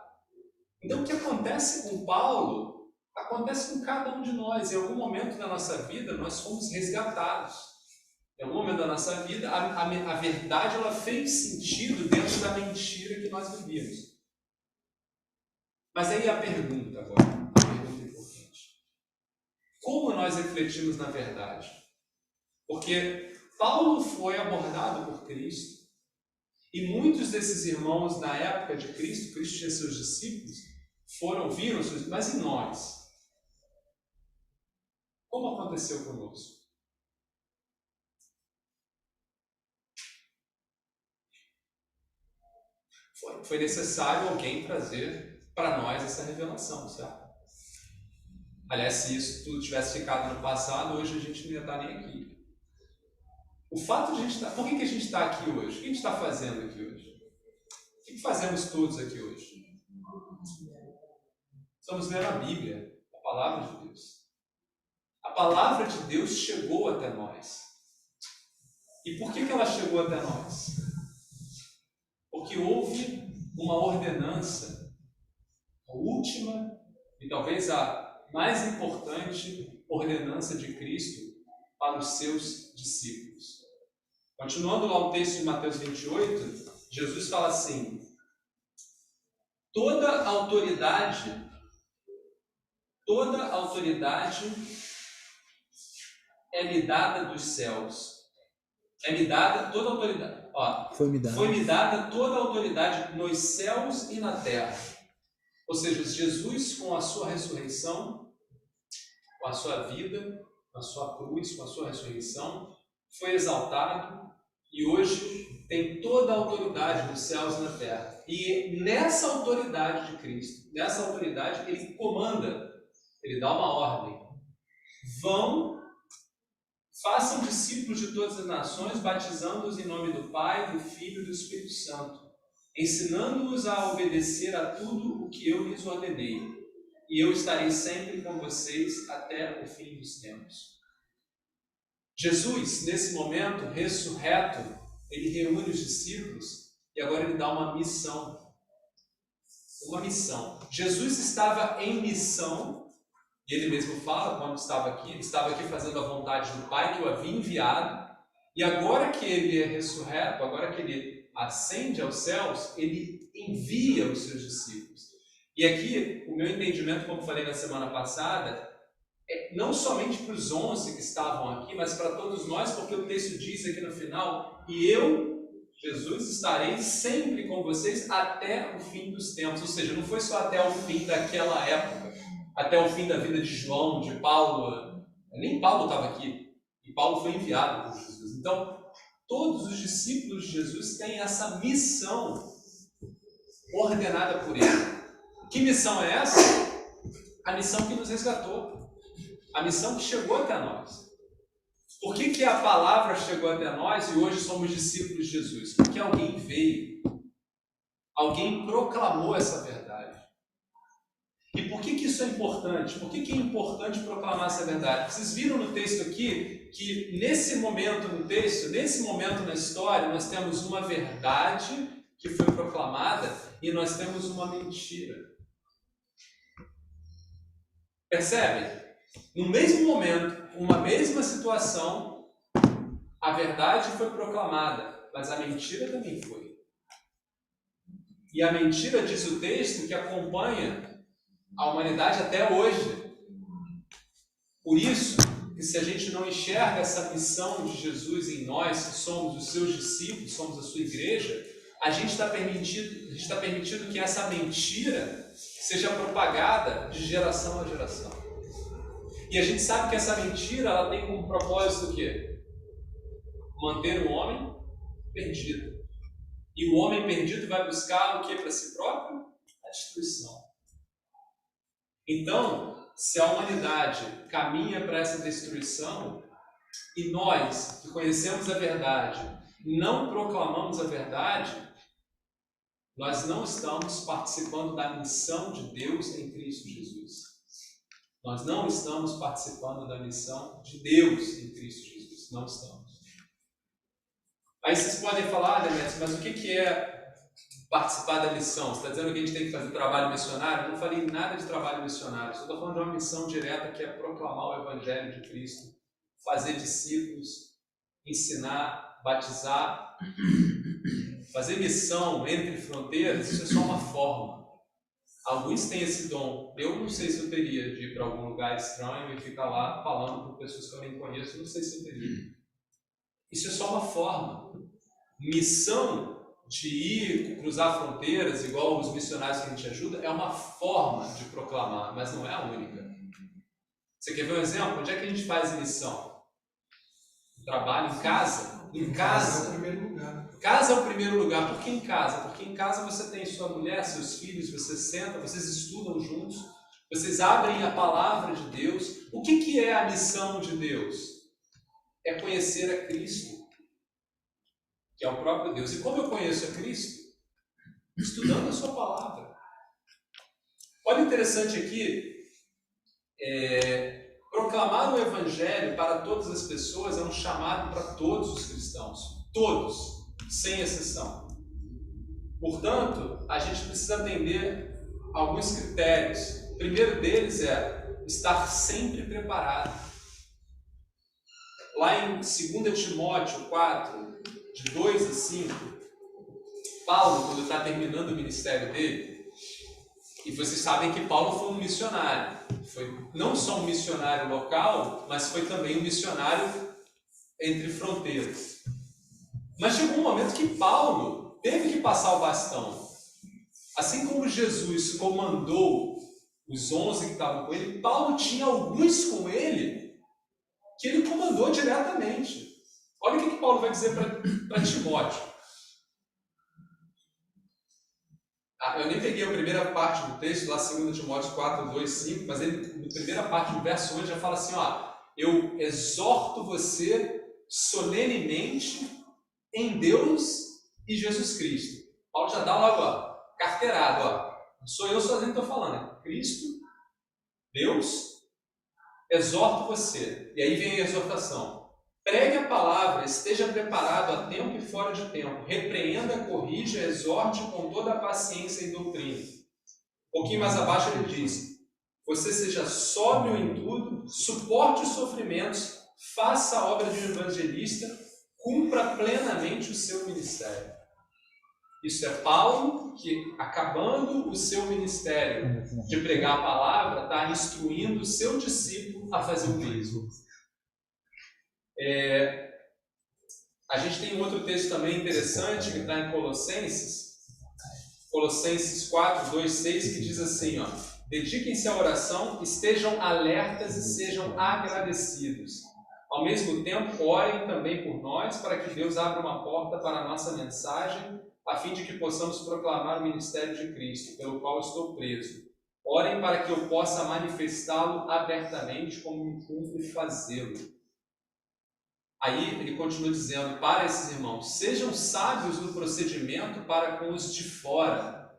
Então, o que acontece com Paulo, acontece com cada um de nós. Em algum momento da nossa vida, nós fomos resgatados. Em algum momento da nossa vida, a verdade ela fez sentido dentro da mentira que nós vivíamos. Mas aí a pergunta agora, a pergunta importante. Como nós refletimos na verdade? Porque Paulo foi abordado por Cristo e muitos desses irmãos na época de Cristo, Cristo tinha seus discípulos, viram seus, mas e nós? Como aconteceu conosco? Foi necessário alguém trazer para nós essa revelação, certo? Aliás, se isso tudo tivesse ficado no passado, hoje a gente não ia estar nem aqui. O fato de a gente estar... Por que a gente está aqui hoje? O que a gente está fazendo aqui hoje? O que fazemos todos aqui hoje? Estamos lendo a Bíblia, a palavra de Deus. A palavra de Deus chegou até nós. E por que ela chegou até nós? Porque houve uma ordenança, a última e talvez a mais importante ordenança de Cristo para os seus discípulos. Continuando lá o texto de Mateus 28, Jesus fala assim: toda autoridade é me dada dos céus. É me dada toda a autoridade. Foi-me dada toda a autoridade nos céus e na terra. Ou seja, Jesus, com a sua ressurreição, com a sua vida, com a sua cruz, com a sua ressurreição, foi exaltado e hoje tem toda a autoridade nos céus e na terra. E nessa autoridade de Cristo, nessa autoridade, ele comanda, ele dá uma ordem. Façam discípulos de todas as nações, batizando-os em nome do Pai, do Filho e do Espírito Santo, ensinando-os a obedecer a tudo o que eu lhes ordenei. E eu estarei sempre com vocês até o fim dos tempos. Jesus, nesse momento, ressurreto, ele reúne os discípulos e agora ele dá uma missão. Uma missão. Jesus estava em missão. E ele mesmo fala quando ele estava aqui fazendo a vontade do Pai que o havia enviado, e agora que ele é ressurreto, agora que ele ascende aos céus, ele envia os seus discípulos. E aqui, o meu entendimento, como falei na semana passada, é não somente para os 11 que estavam aqui, mas para todos nós, porque o texto diz aqui no final: e eu, Jesus, estarei sempre com vocês até o fim dos tempos. Ou seja, não foi só até o fim daquela época, até o fim da vida de João, de Paulo. Nem Paulo estava aqui. E Paulo foi enviado por Jesus. Então, todos os discípulos de Jesus têm essa missão ordenada por ele. Que missão é essa? A missão que nos resgatou. A missão que chegou até nós. Por que a palavra chegou até nós e hoje somos discípulos de Jesus? Porque alguém veio. Alguém proclamou essa verdade. E por que isso é importante? Por que é importante proclamar essa verdade? Vocês viram no texto aqui que nesse momento no texto, nesse momento na história, nós temos uma verdade que foi proclamada e nós temos uma mentira. Percebem? No mesmo momento, uma mesma situação, a verdade foi proclamada, mas a mentira também foi. E a mentira, diz o texto, que acompanha a humanidade até hoje. Por isso, que se a gente não enxerga essa missão de Jesus em nós, que somos os seus discípulos, somos a sua igreja, a gente está permitindo que essa mentira seja propagada de geração a geração. E a gente sabe que essa mentira ela tem como propósito o quê? Manter o homem perdido. E o homem perdido vai buscar o que para si próprio? A destruição. Então, se a humanidade caminha para essa destruição e nós, que conhecemos a verdade, não proclamamos a verdade, nós não estamos participando da missão de Deus em Cristo Jesus. Nós não estamos participando da missão de Deus em Cristo Jesus. Não estamos. Aí vocês podem falar, Demetrios, mas o que é participar da missão? Você está dizendo que a gente tem que fazer trabalho missionário? Eu não falei nada de trabalho missionário. Só estou falando de uma missão direta que é proclamar o Evangelho de Cristo, fazer discípulos, ensinar, batizar, fazer missão entre fronteiras, isso é só uma forma. Alguns têm esse dom. Eu não sei se eu teria de ir para algum lugar estranho e ficar lá falando com pessoas que eu nem conheço, não sei se eu teria. Isso é só uma forma. Missão de ir cruzar fronteiras, igual os missionários que a gente ajuda, é uma forma de proclamar, mas não é a única. Você quer ver um exemplo? Onde é que a gente faz missão? Trabalho em casa? Em casa. É o primeiro lugar. Casa é o primeiro lugar. Por que em casa? Porque em casa você tem sua mulher, seus filhos, você senta, vocês estudam juntos, vocês abrem a palavra de Deus. O que é a missão de Deus? É conhecer a Cristo, que é o próprio Deus. E como eu conheço a Cristo? Estudando a sua palavra. Olha, interessante aqui, proclamar o Evangelho para todas as pessoas é um chamado para todos os cristãos. Todos, sem exceção. Portanto, a gente precisa atender alguns critérios. O primeiro deles é estar sempre preparado. Lá em 2 Timóteo 4, de 2 a 5, Paulo, quando está terminando o ministério dele, e vocês sabem que Paulo foi um missionário. Foi não só um missionário local, mas foi também um missionário entre fronteiras. Mas chegou um momento que Paulo teve que passar o bastão. Assim como Jesus comandou os 11 que estavam com ele, Paulo tinha alguns com ele que ele comandou diretamente. Olha o que Paulo vai dizer para Timóteo. Eu nem peguei a primeira parte do texto, lá 2 Timóteo 4, 2, 5, mas ele, na primeira parte do verso 8, já fala assim, eu exorto você solenemente em Deus e Jesus Cristo. Paulo já dá logo, carteirado, não sou eu sozinho que estou falando, é Cristo, Deus, exorto você. E aí vem a exortação. Pregue a palavra, esteja preparado a tempo e fora de tempo. Repreenda, corrija, exorte com toda a paciência e doutrina. Um pouquinho mais abaixo ele diz: você seja sóbrio em tudo, suporte os sofrimentos, faça a obra de um evangelista, cumpra plenamente o seu ministério. Isso é Paulo que, acabando o seu ministério de pregar a palavra, está instruindo o seu discípulo a fazer o mesmo. A gente tem um outro texto também interessante que está em Colossenses 4, 2, 6, que diz assim, dediquem-se à oração, estejam alertas e sejam agradecidos. Ao mesmo tempo, orem também por nós, para que Deus abra uma porta para a nossa mensagem, a fim de que possamos proclamar o ministério de Cristo, pelo qual estou preso. Orem para que eu possa manifestá-lo abertamente, como me cumpre fazê-lo. Aí ele continua dizendo para esses irmãos: sejam sábios no procedimento para com os de fora.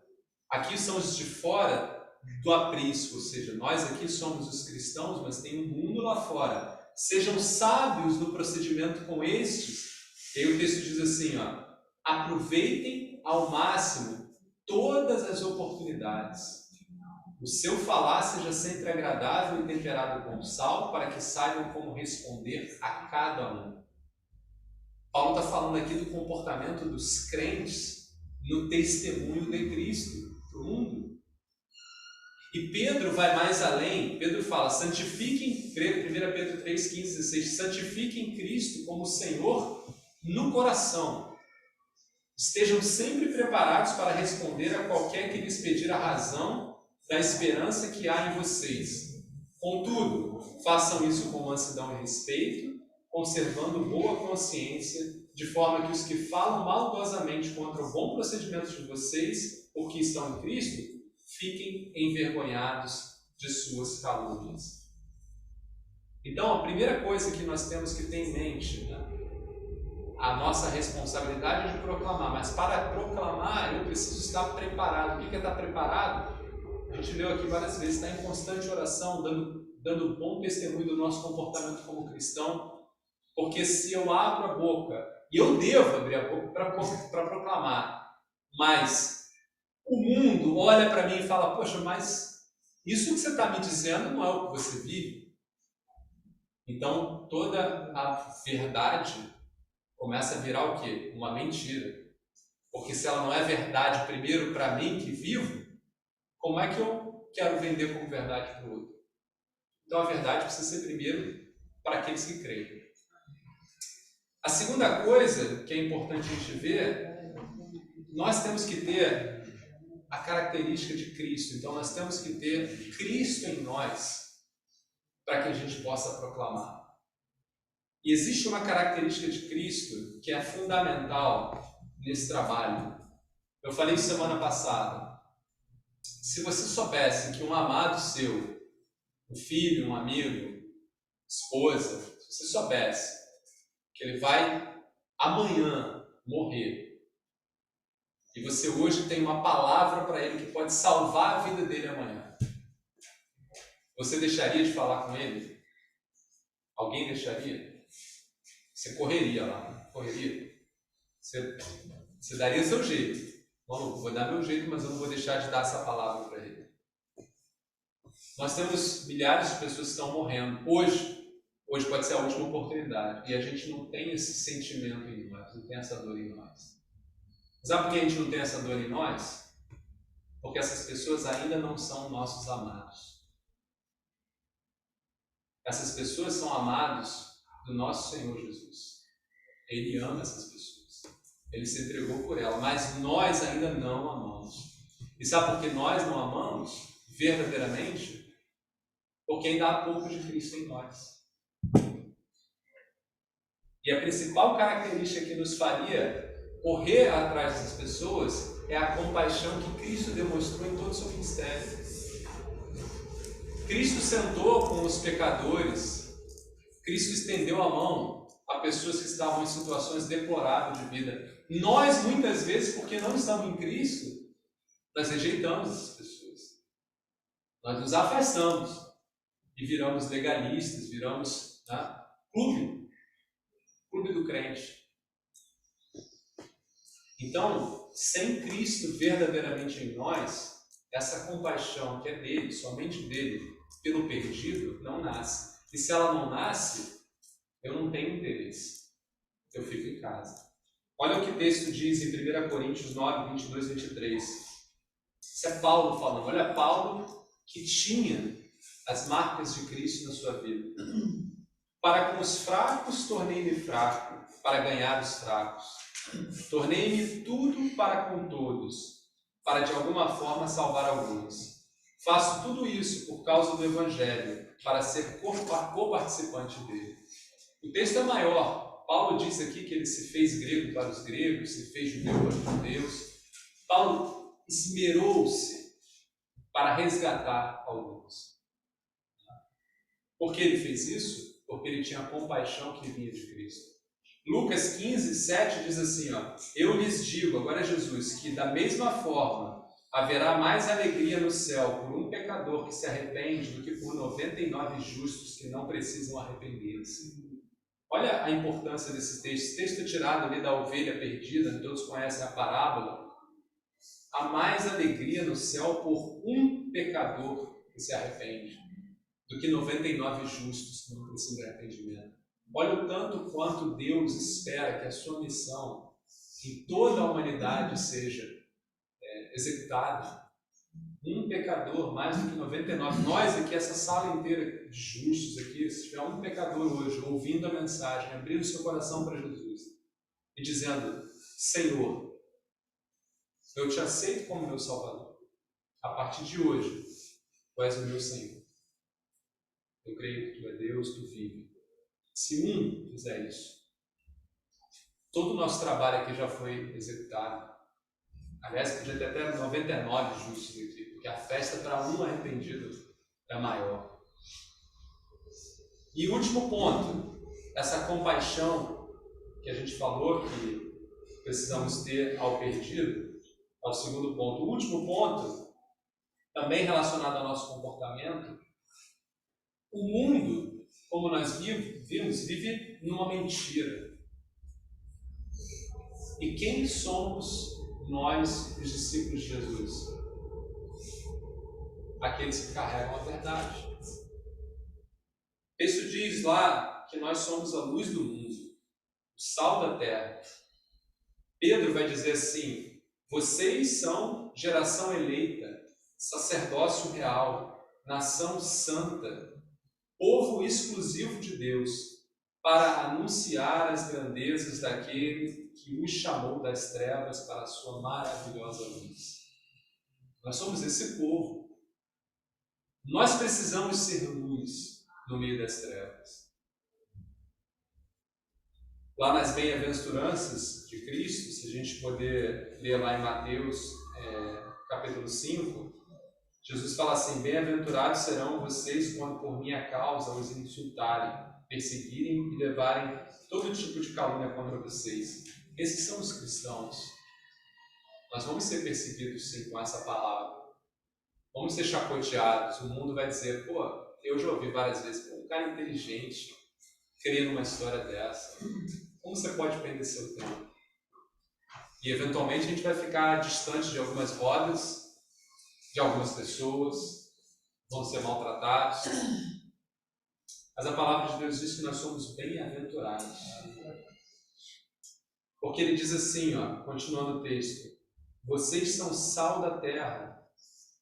Aqui são os de fora do aprisco, ou seja, nós aqui somos os cristãos, mas tem um mundo lá fora. Sejam sábios no procedimento com estes. E aí o texto diz assim, aproveitem ao máximo todas as oportunidades. O seu falar seja sempre agradável e temperado com sal, para que saibam como responder a cada um. Paulo está falando aqui do comportamento dos crentes no testemunho de Cristo para o mundo. E Pedro vai mais além. Pedro fala, santifiquem, 1 Pedro 3, 15, 16, santifiquem Cristo como Senhor no coração. Estejam sempre preparados para responder a qualquer que lhes pedir a razão da esperança que há em vocês. Contudo, façam isso com mansidão e respeito, conservando boa consciência, de forma que os que falam maldosamente contra o bom procedimento de vocês, ou que estão em Cristo, fiquem envergonhados de suas calúnias. Então, a primeira coisa que nós temos que ter em mente, a nossa responsabilidade é de proclamar, mas para proclamar eu preciso estar preparado. O que é estar preparado? A gente leu aqui várias vezes, está em constante oração, dando bom testemunho do nosso comportamento como cristão, porque se eu abro a boca, e eu devo abrir a boca para proclamar, mas o mundo olha para mim e fala, poxa, mas isso que você está me dizendo não é o que você vive. Então, toda a verdade começa a virar o quê? Uma mentira. Porque se ela não é verdade primeiro para mim que vivo, como é que eu quero vender como verdade para o outro? Então a verdade precisa ser primeiro para aqueles que creem. A segunda coisa que é importante a gente ver, nós temos que ter a característica de Cristo. Então nós temos que ter Cristo em nós para que a gente possa proclamar. E existe uma característica de Cristo que é fundamental nesse trabalho. Eu falei semana passada. Se você soubesse que um amado seu, um filho, um amigo, esposa, se você soubesse que ele vai amanhã morrer, e você hoje tem uma palavra para ele que pode salvar a vida dele amanhã, você deixaria de falar com ele? Alguém deixaria? Você correria lá, né? Correria. Você daria seu jeito. Maluco, vou dar meu jeito, mas eu não vou deixar de dar essa palavra para ele. Nós temos milhares de pessoas que estão morrendo. Hoje pode ser a última oportunidade. E a gente não tem esse sentimento em nós, não tem essa dor em nós. Sabe por que a gente não tem essa dor em nós? Porque essas pessoas ainda não são nossos amados. Essas pessoas são amados do nosso Senhor Jesus. Ele ama essas pessoas. Ele se entregou por ela, mas nós ainda não amamos. E sabe por que nós não amamos verdadeiramente? Porque ainda há pouco de Cristo em nós. E a principal característica que nos faria correr atrás dessas pessoas é a compaixão que Cristo demonstrou em todo o seu ministério. Cristo sentou com os pecadores. Cristo estendeu a mão a pessoas que estavam em situações deploráveis de vida. Nós, muitas vezes, porque não estamos em Cristo, nós rejeitamos essas pessoas. Nós nos afastamos e viramos legalistas, viramos clube do crente. Então, sem Cristo verdadeiramente em nós, essa compaixão que é dele, somente dele, pelo perdido, não nasce. E se ela não nasce, eu não tenho interesse. Eu fico em casa. Olha o que o texto diz em 1 Coríntios 9, 22 e 23. Isso é Paulo falando. Olha Paulo que tinha as marcas de Cristo na sua vida. Para com os fracos tornei-me fraco, para ganhar os fracos. Tornei-me tudo para com todos, para de alguma forma salvar alguns. Faço tudo isso por causa do Evangelho, para ser co-participante dele. O texto é maior. Paulo diz aqui que ele se fez grego para os gregos, se fez judeu para os judeus. Paulo esmerou-se para resgatar alguns. Por que ele fez isso? Porque ele tinha a compaixão que vinha de Cristo. Lucas 15, 7 diz assim, eu lhes digo, agora é Jesus, que da mesma forma haverá mais alegria no céu por um pecador que se arrepende do que por 99 justos que não precisam arrepender-se. Olha a importância desse texto. Esse texto é tirado ali da ovelha perdida, todos conhecem a parábola. Há mais alegria no céu por um pecador que se arrepende do que 99 justos que não precisam de arrependimento. Olha o tanto quanto Deus espera que a sua missão em toda a humanidade seja executada. Um pecador, mais do que 99. Nós aqui, essa sala inteira de justos aqui, se tiver um pecador hoje ouvindo a mensagem, abrindo seu coração para Jesus e dizendo, Senhor, eu te aceito como meu Salvador. A partir de hoje, tu és o meu Senhor. Eu creio que tu é Deus, tu vive. Se um fizer isso, todo o nosso trabalho aqui já foi executado. Aliás, podia ter até 99 justos aqui, porque a festa para um arrependido é maior. E último ponto, essa compaixão que a gente falou que precisamos ter ao perdido, é o segundo ponto. O último ponto, também relacionado ao nosso comportamento, o mundo, como nós vimos, vive numa mentira. E quem somos nós, os discípulos de Jesus? Aqueles que carregam a verdade. O texto diz lá que nós somos a luz do mundo. o sal da terra. Pedro vai dizer assim: vocês são geração eleita, sacerdócio real, nação santa, povo exclusivo de Deus, para anunciar as grandezas daquele que os chamou das trevas para a sua maravilhosa luz. Nós somos esse povo. Nós precisamos ser luz no meio das trevas. Lá nas bem-aventuranças de Cristo, se a gente poder ler lá em Mateus, capítulo 5, Jesus fala assim: bem-aventurados serão vocês quando por minha causa os insultarem, perseguirem e levarem todo tipo de calúnia contra vocês. Esses são os cristãos. Nós vamos ser perseguidos sim com essa palavra. Vamos ser chacoteados. O mundo vai dizer: pô, eu já ouvi várias vezes, um cara inteligente crê numa história dessa. Como você pode perder seu tempo? E eventualmente a gente vai ficar distante de algumas rodas, de algumas pessoas, vão ser maltratados. Mas a palavra de Deus diz que nós somos bem-aventurados. Porque ele diz assim, continuando o texto: vocês são sal da terra,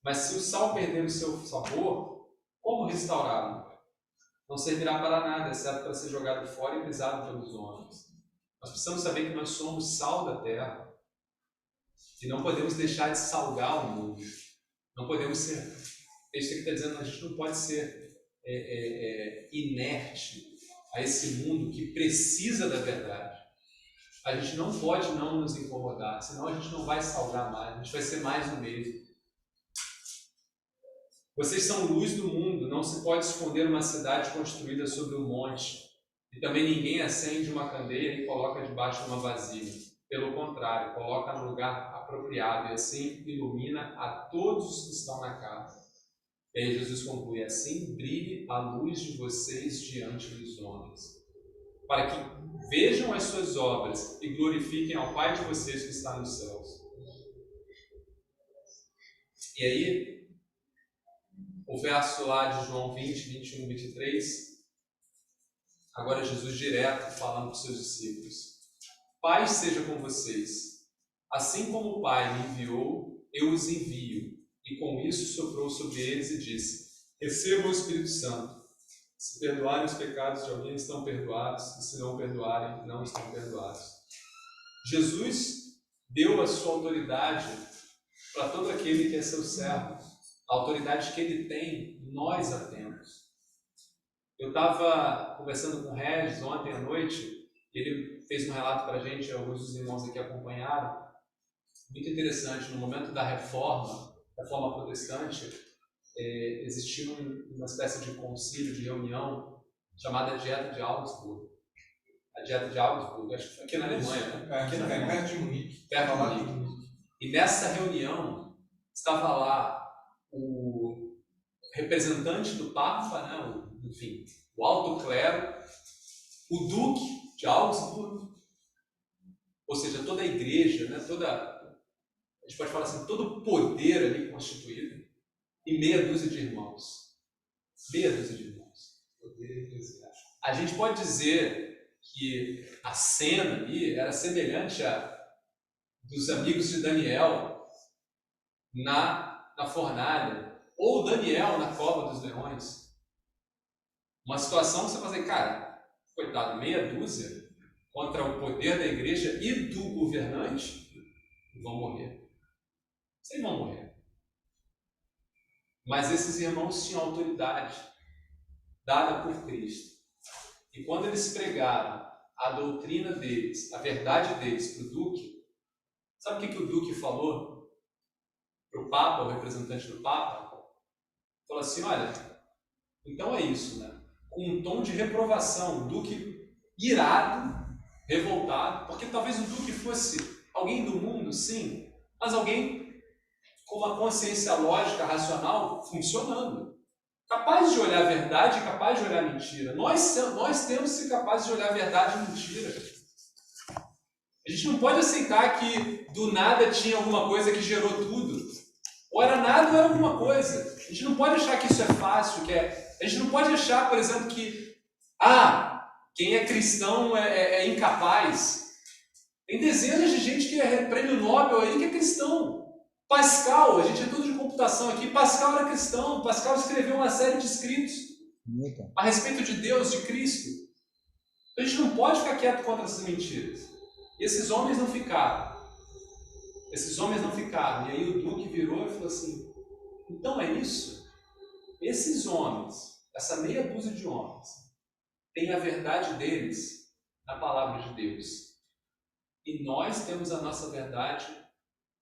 mas se o sal perder o seu sabor, como restaurá-lo? Não servirá para nada, exceto para ser jogado fora e pisado pelos homens. Nós precisamos saber que nós somos sal da terra e não podemos deixar de salgar o mundo. Não podemos ser. É isso que está dizendo, a gente não pode ser inerte a esse mundo que precisa da verdade. A gente não pode não nos incomodar, senão a gente não vai salgar mais, a gente vai ser mais do mesmo. Vocês são luz do mundo, não se pode esconder uma cidade construída sobre um monte, e também ninguém acende uma candeia e coloca debaixo de uma vasilha. Pelo contrário, coloca no lugar apropriado e assim ilumina a todos os que estão na casa. E aí Jesus conclui: assim brilhe a luz de vocês diante dos homens, para que vejam as suas obras e glorifiquem ao Pai de vocês que está nos céus. E aí, o verso lá de João 20, 21, 23, agora Jesus direto falando para os seus discípulos: Pai seja com vocês. Assim como o Pai me enviou, eu os envio. E com isso soprou sobre eles e disse: recebam o Espírito Santo. Se perdoarem os pecados de alguém, estão perdoados, e se não perdoarem, não estão perdoados. Jesus deu a sua autoridade para todo aquele que é seu servo. A autoridade que ele tem, nós a temos. Eu estava conversando com o Regis ontem à noite, ele fez um relato para a gente, alguns dos irmãos aqui acompanharam, muito interessante. No momento da reforma protestante, existiu uma espécie de concílio, de reunião, chamada Dieta de Augsburg. A Dieta de Augsburg, acho que foi aqui na Alemanha, né? Aqui na Alemanha, perto de Munique. Perto de Munique. E nessa reunião, estava lá o representante do Papa, né? O alto clero, o Duque de Augsburg, ou seja, toda a igreja, né? A gente pode falar assim, todo o poder ali constituído, e meia dúzia de irmãos. Meia dúzia de irmãos. Poder eclesiástico. A gente pode dizer que a cena ali era semelhante a dos amigos de Daniel na fornalha, ou Daniel na cova dos leões. Uma situação que você fala assim, cara, coitado, meia dúzia contra o poder da igreja e do governante, vão morrer. Vocês vão morrer. Mas esses irmãos tinham autoridade dada por Cristo. E quando eles pregaram a doutrina deles, a verdade deles para o Duque, sabe o que o Duque falou para o Papa, o representante do Papa? Falou assim, olha, então é isso, né? Com um tom de reprovação, o Duque irado, revoltado, porque talvez o Duque fosse alguém do mundo, sim, mas alguém com uma consciência lógica, racional, funcionando. Capaz de olhar a verdade e capaz de olhar a mentira. Nós temos que ser capazes de olhar a verdade e mentira. A gente não pode aceitar que do nada tinha alguma coisa que gerou tudo. Ou era nada ou era alguma coisa. A gente não pode achar que isso é fácil, A gente não pode achar, por exemplo, que Quem é cristão é incapaz. Tem dezenas de gente que é prêmio Nobel aí que é cristão. Pascal, a gente é tudo de computação aqui, Pascal era cristão, Pascal escreveu uma série de escritos a respeito de Deus, de Cristo. Então a gente não pode ficar quieto contra essas mentiras. E esses homens não ficaram. E aí o Duque virou e falou assim, então é isso? Esses homens, essa meia dúzia de homens, têm a verdade deles na palavra de Deus. E nós temos a nossa verdade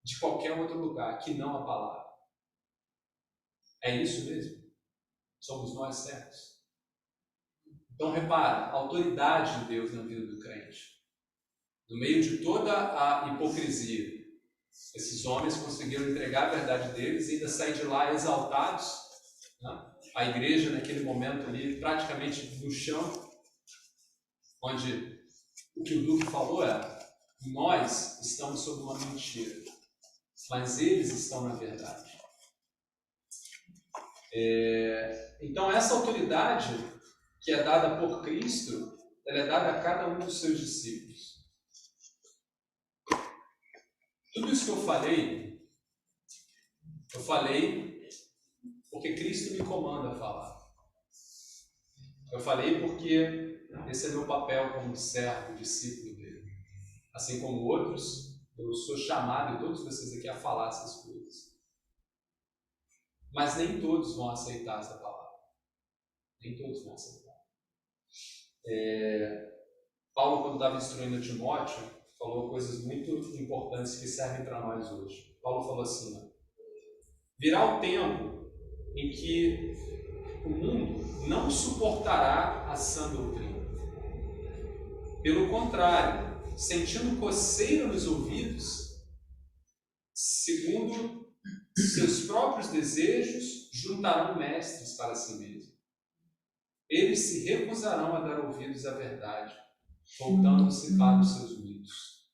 de qualquer outro lugar, que não a palavra. É isso mesmo? Somos nós certos? Então repara, a autoridade de Deus na vida do crente. No meio de toda a hipocrisia, esses homens conseguiram entregar a verdade deles e ainda sair de lá exaltados. Né? A igreja naquele momento ali, praticamente no chão, onde o que o Duque falou nós estamos sob uma mentira, mas eles estão na verdade. Então essa autoridade que é dada por Cristo, ela é dada a cada um dos seus discípulos. Tudo isso que eu falei porque Cristo me comanda a falar. Eu falei porque esse é meu papel como servo, discípulo dele. Assim como outros, eu sou chamado, e todos vocês aqui, a falar essas coisas. Mas nem todos vão aceitar essa palavra. Nem todos vão aceitar. Paulo, quando estava instruindo Timóteo, falou coisas muito importantes que servem para nós hoje. Paulo falou assim, virá o tempo em que o mundo não suportará a sã doutrina. Pelo contrário, sentindo coceira nos ouvidos, segundo seus próprios desejos, juntarão mestres para si mesmos. Eles se recusarão a dar ouvidos à verdade, voltando-se para os seus mitos.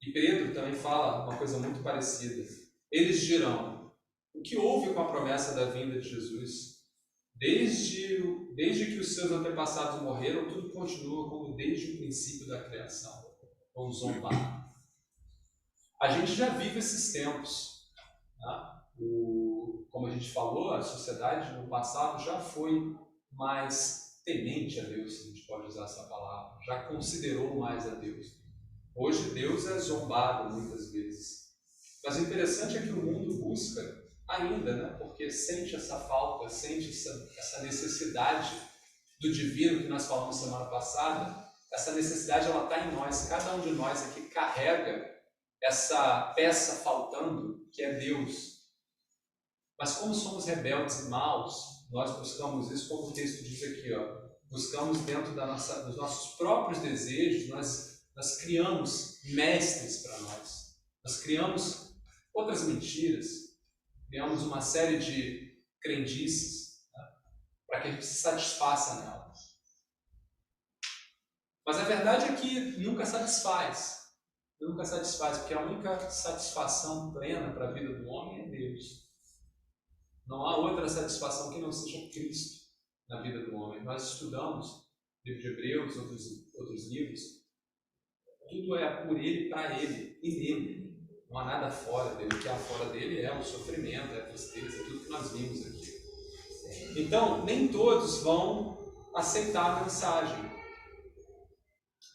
E Pedro também fala uma coisa muito parecida. Eles dirão, o que houve com a promessa da vinda de Jesus? Desde que os seus antepassados morreram, tudo continua como desde o princípio da criação. Vamos zombar. A gente já vive esses tempos. Tá? Como a gente falou, a sociedade no passado já foi mais temente a Deus, se a gente pode usar essa palavra. Já considerou mais a Deus. Hoje Deus é zombado muitas vezes. Mas o interessante é que o mundo busca ainda, né? Porque sente essa falta, sente essa necessidade do divino que nós falamos semana passada. Essa necessidade ela está em nós. Cada um de nós aqui carrega essa peça faltando, que é Deus. Mas como somos rebeldes e maus, nós buscamos isso, como o texto diz aqui, buscamos dentro dos nossos próprios desejos, nós criamos mestres para nós. Nós criamos outras mentiras, criamos uma série de crendices, né, para que a gente se satisfaça nelas. Mas a verdade é que nunca satisfaz, porque a única satisfação plena para a vida do homem é Deus. Não há outra satisfação que não seja Cristo na vida do homem. Nós estudamos o livro de Hebreus, outros livros, tudo é por Ele, para Ele e nele. Não há nada fora dele. O que há fora dele é o sofrimento, é a tristeza, é tudo que nós vimos aqui. Então, nem todos vão aceitar a mensagem.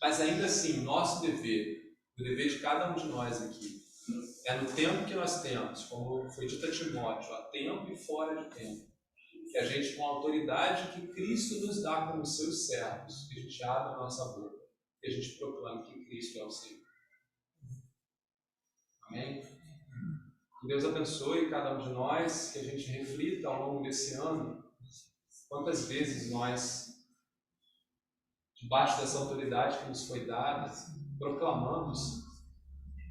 Mas ainda assim, o nosso dever, o dever de cada um de nós aqui, é no tempo que nós temos, como foi dito a Timóteo, a tempo e fora de tempo, que a gente, com a autoridade que Cristo nos dá como seus servos, que a gente abra a nossa boca, que a gente proclame que Cristo é o Senhor. Amém? Que Deus abençoe cada um de nós, que a gente reflita ao longo desse ano quantas vezes nós, debaixo dessa autoridade que nos foi dada, proclamamos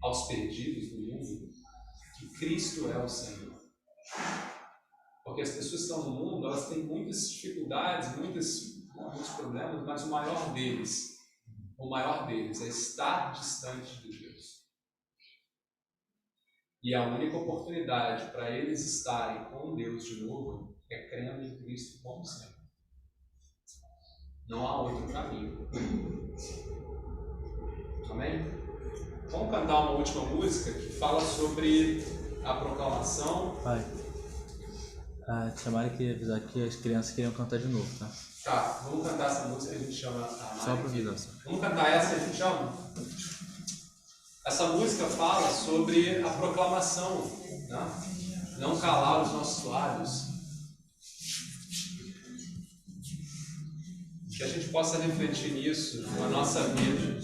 aos perdidos do mundo que Cristo é o Senhor. Porque as pessoas que estão no mundo, elas têm muitas dificuldades, muitos problemas, mas o maior deles é estar distante de Deus. E a única oportunidade para eles estarem com Deus de novo é crendo em Cristo como Senhor. Não há outro caminho. Amém? Vamos cantar uma última música que fala sobre a proclamação. Pai, chamaram que avisar que as crianças queriam cantar de novo, tá? Tá, vamos cantar essa música que a gente chama a Só pra avisar. Vamos cantar essa que a gente chama? Essa música fala sobre a proclamação, né? Não calar os nossos lábios. Que a gente possa refletir nisso na nossa vida.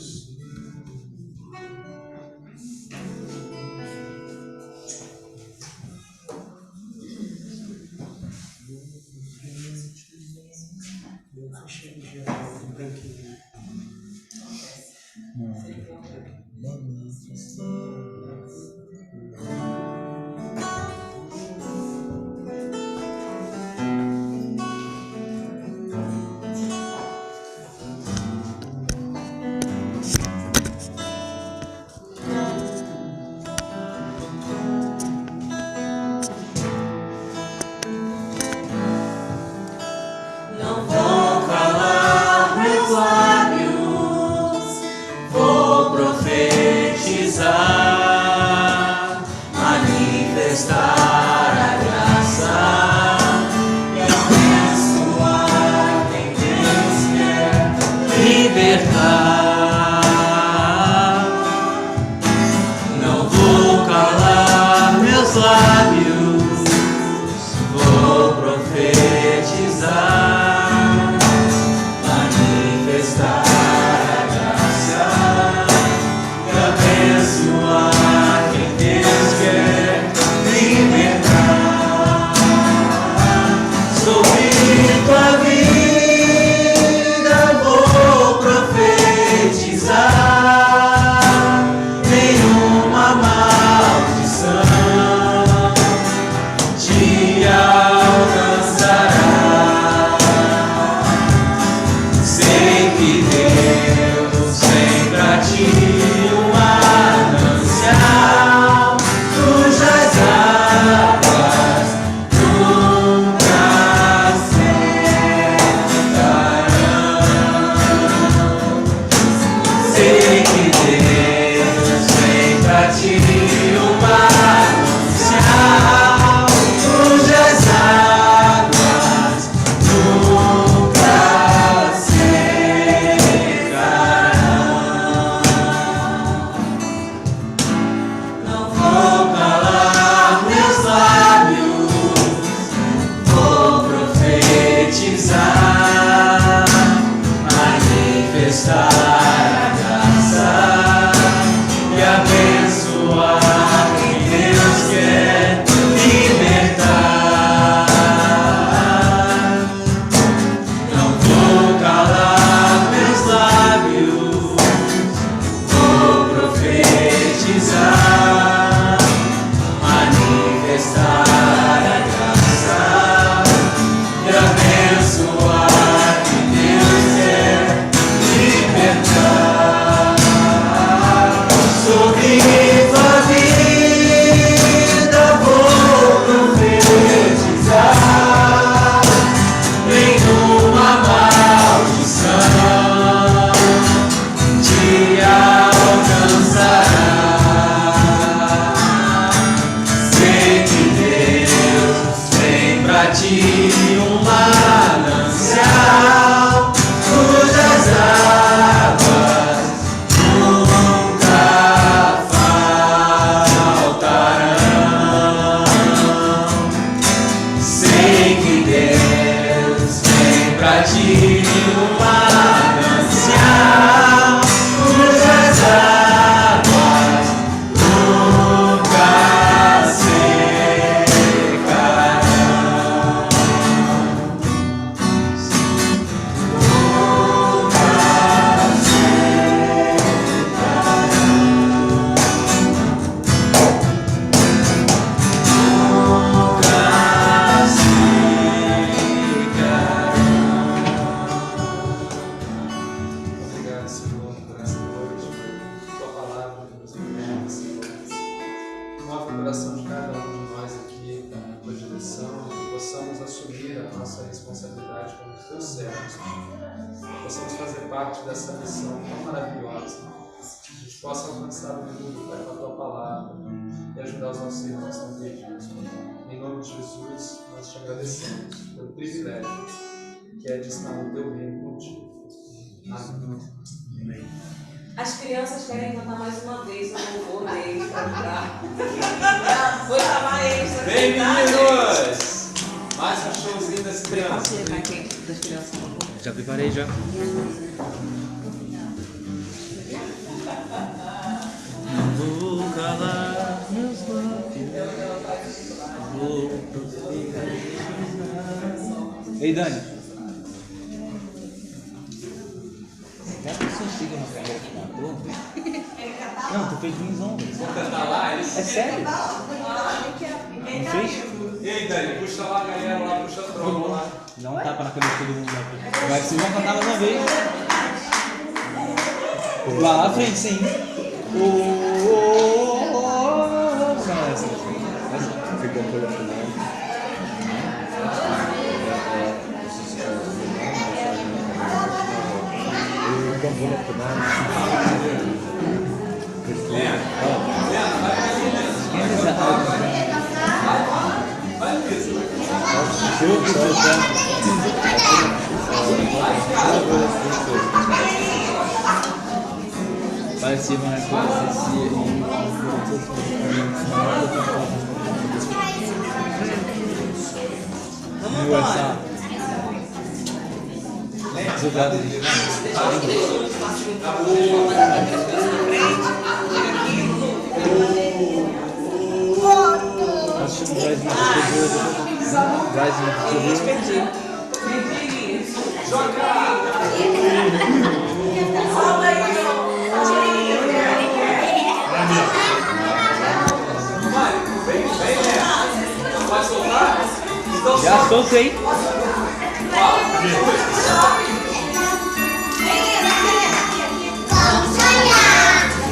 Não vou calar meus lábios, vou profetizar, manifestar a graça e abençoar quem Deus quer libertar. Não vou calar meus lábios, vou profetizar, manifestar a graça e abençoar quem Deus quer libertar. Sobre tua vida vou profetizar, nenhuma maldição te alcançará. Sei que Deus tem pra ti um manancial, cujas águas nunca secarão. Sei que Deus tem pra ti um manancial, cujas águas nunca secarão. Não vou calar meus lábios, vou profetizar, manifestar a graça e abençoar quem Deus quer libertar. Não vou calar meus lábios, vou profetizar, manifestar a graça e abençoar quem Deus quer libertar. Sobre tua vida vou profetizar, nenhuma maldição te alcançará. Sei que Deus tem pra ti um manancial, cujas águas nunca faltarão. Sei que Deus tem pra ti um manancial, cujas águas nunca secarão. Obrigado, Senhor, por essa noite, por tua palavra que nos alimenta, Senhor. Move o coração de cada um de nós aqui, com a tua direção. missão, que possamos assumir a nossa responsabilidade como teus servos, que possamos fazer parte dessa missão tão maravilhosa, que a gente possa alcançar o mundo, Pai, com a tua palavra e ajudar os nossos irmãos que estão perdidos. Em nome de Jesus, nós te agradecemos pelo privilégio que é de estar no teu reino contigo. Amém. As crianças querem cantar mais uma vez o louvor deles para entrar. Vou chamar eles para Vem, cantar. meninos! Mais um showzinho das crianças. Das crianças. Já preparei já. Não vou calar meus lábios. Vou profetizar. Ei, Dani. Já pensou em seguir uma carreira como ator? Não, tu fez Vinzão. Vamos cantar lá, é isso? É sério? Não fez? E aí, Dani, puxa lá a galera lá, puxa a tromba lá. Dá um tapa na cabeça de todo mundo lá. Vai que vocês vão cantar mais uma vez. Lá na frente, sim. Não, essa. Ficou por outro lado. Vai, Luiz. Parecia uma Pode soltar? Então já soltei. Vamos sonhar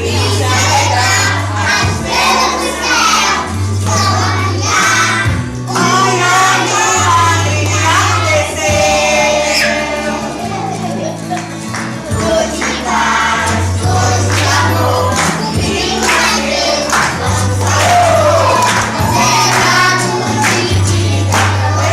e se alegrar, as estrelas do céu vão brilhar. Olha, descer. Luz de paz, luz de amor, brilha Deus, nosso Senhor. Cerrado de vida, Papai do céu, melhor presente pra você.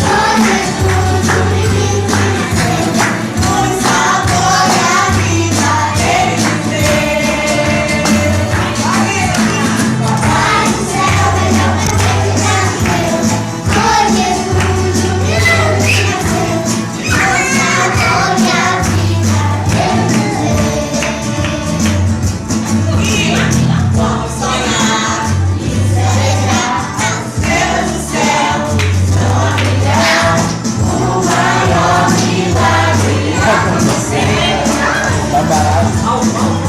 Oh Jesus, o menino que nasceu, pois salvou a vida ele deu. Papai do céu, melhor presente pra você. Oh Jesus, o menino que nasceu, pois salvou a vida ele deu. Vamos sonhar e se alegrar, as estrelas do céu vão brilhar. O maior milagre aconteceu. Tá barato.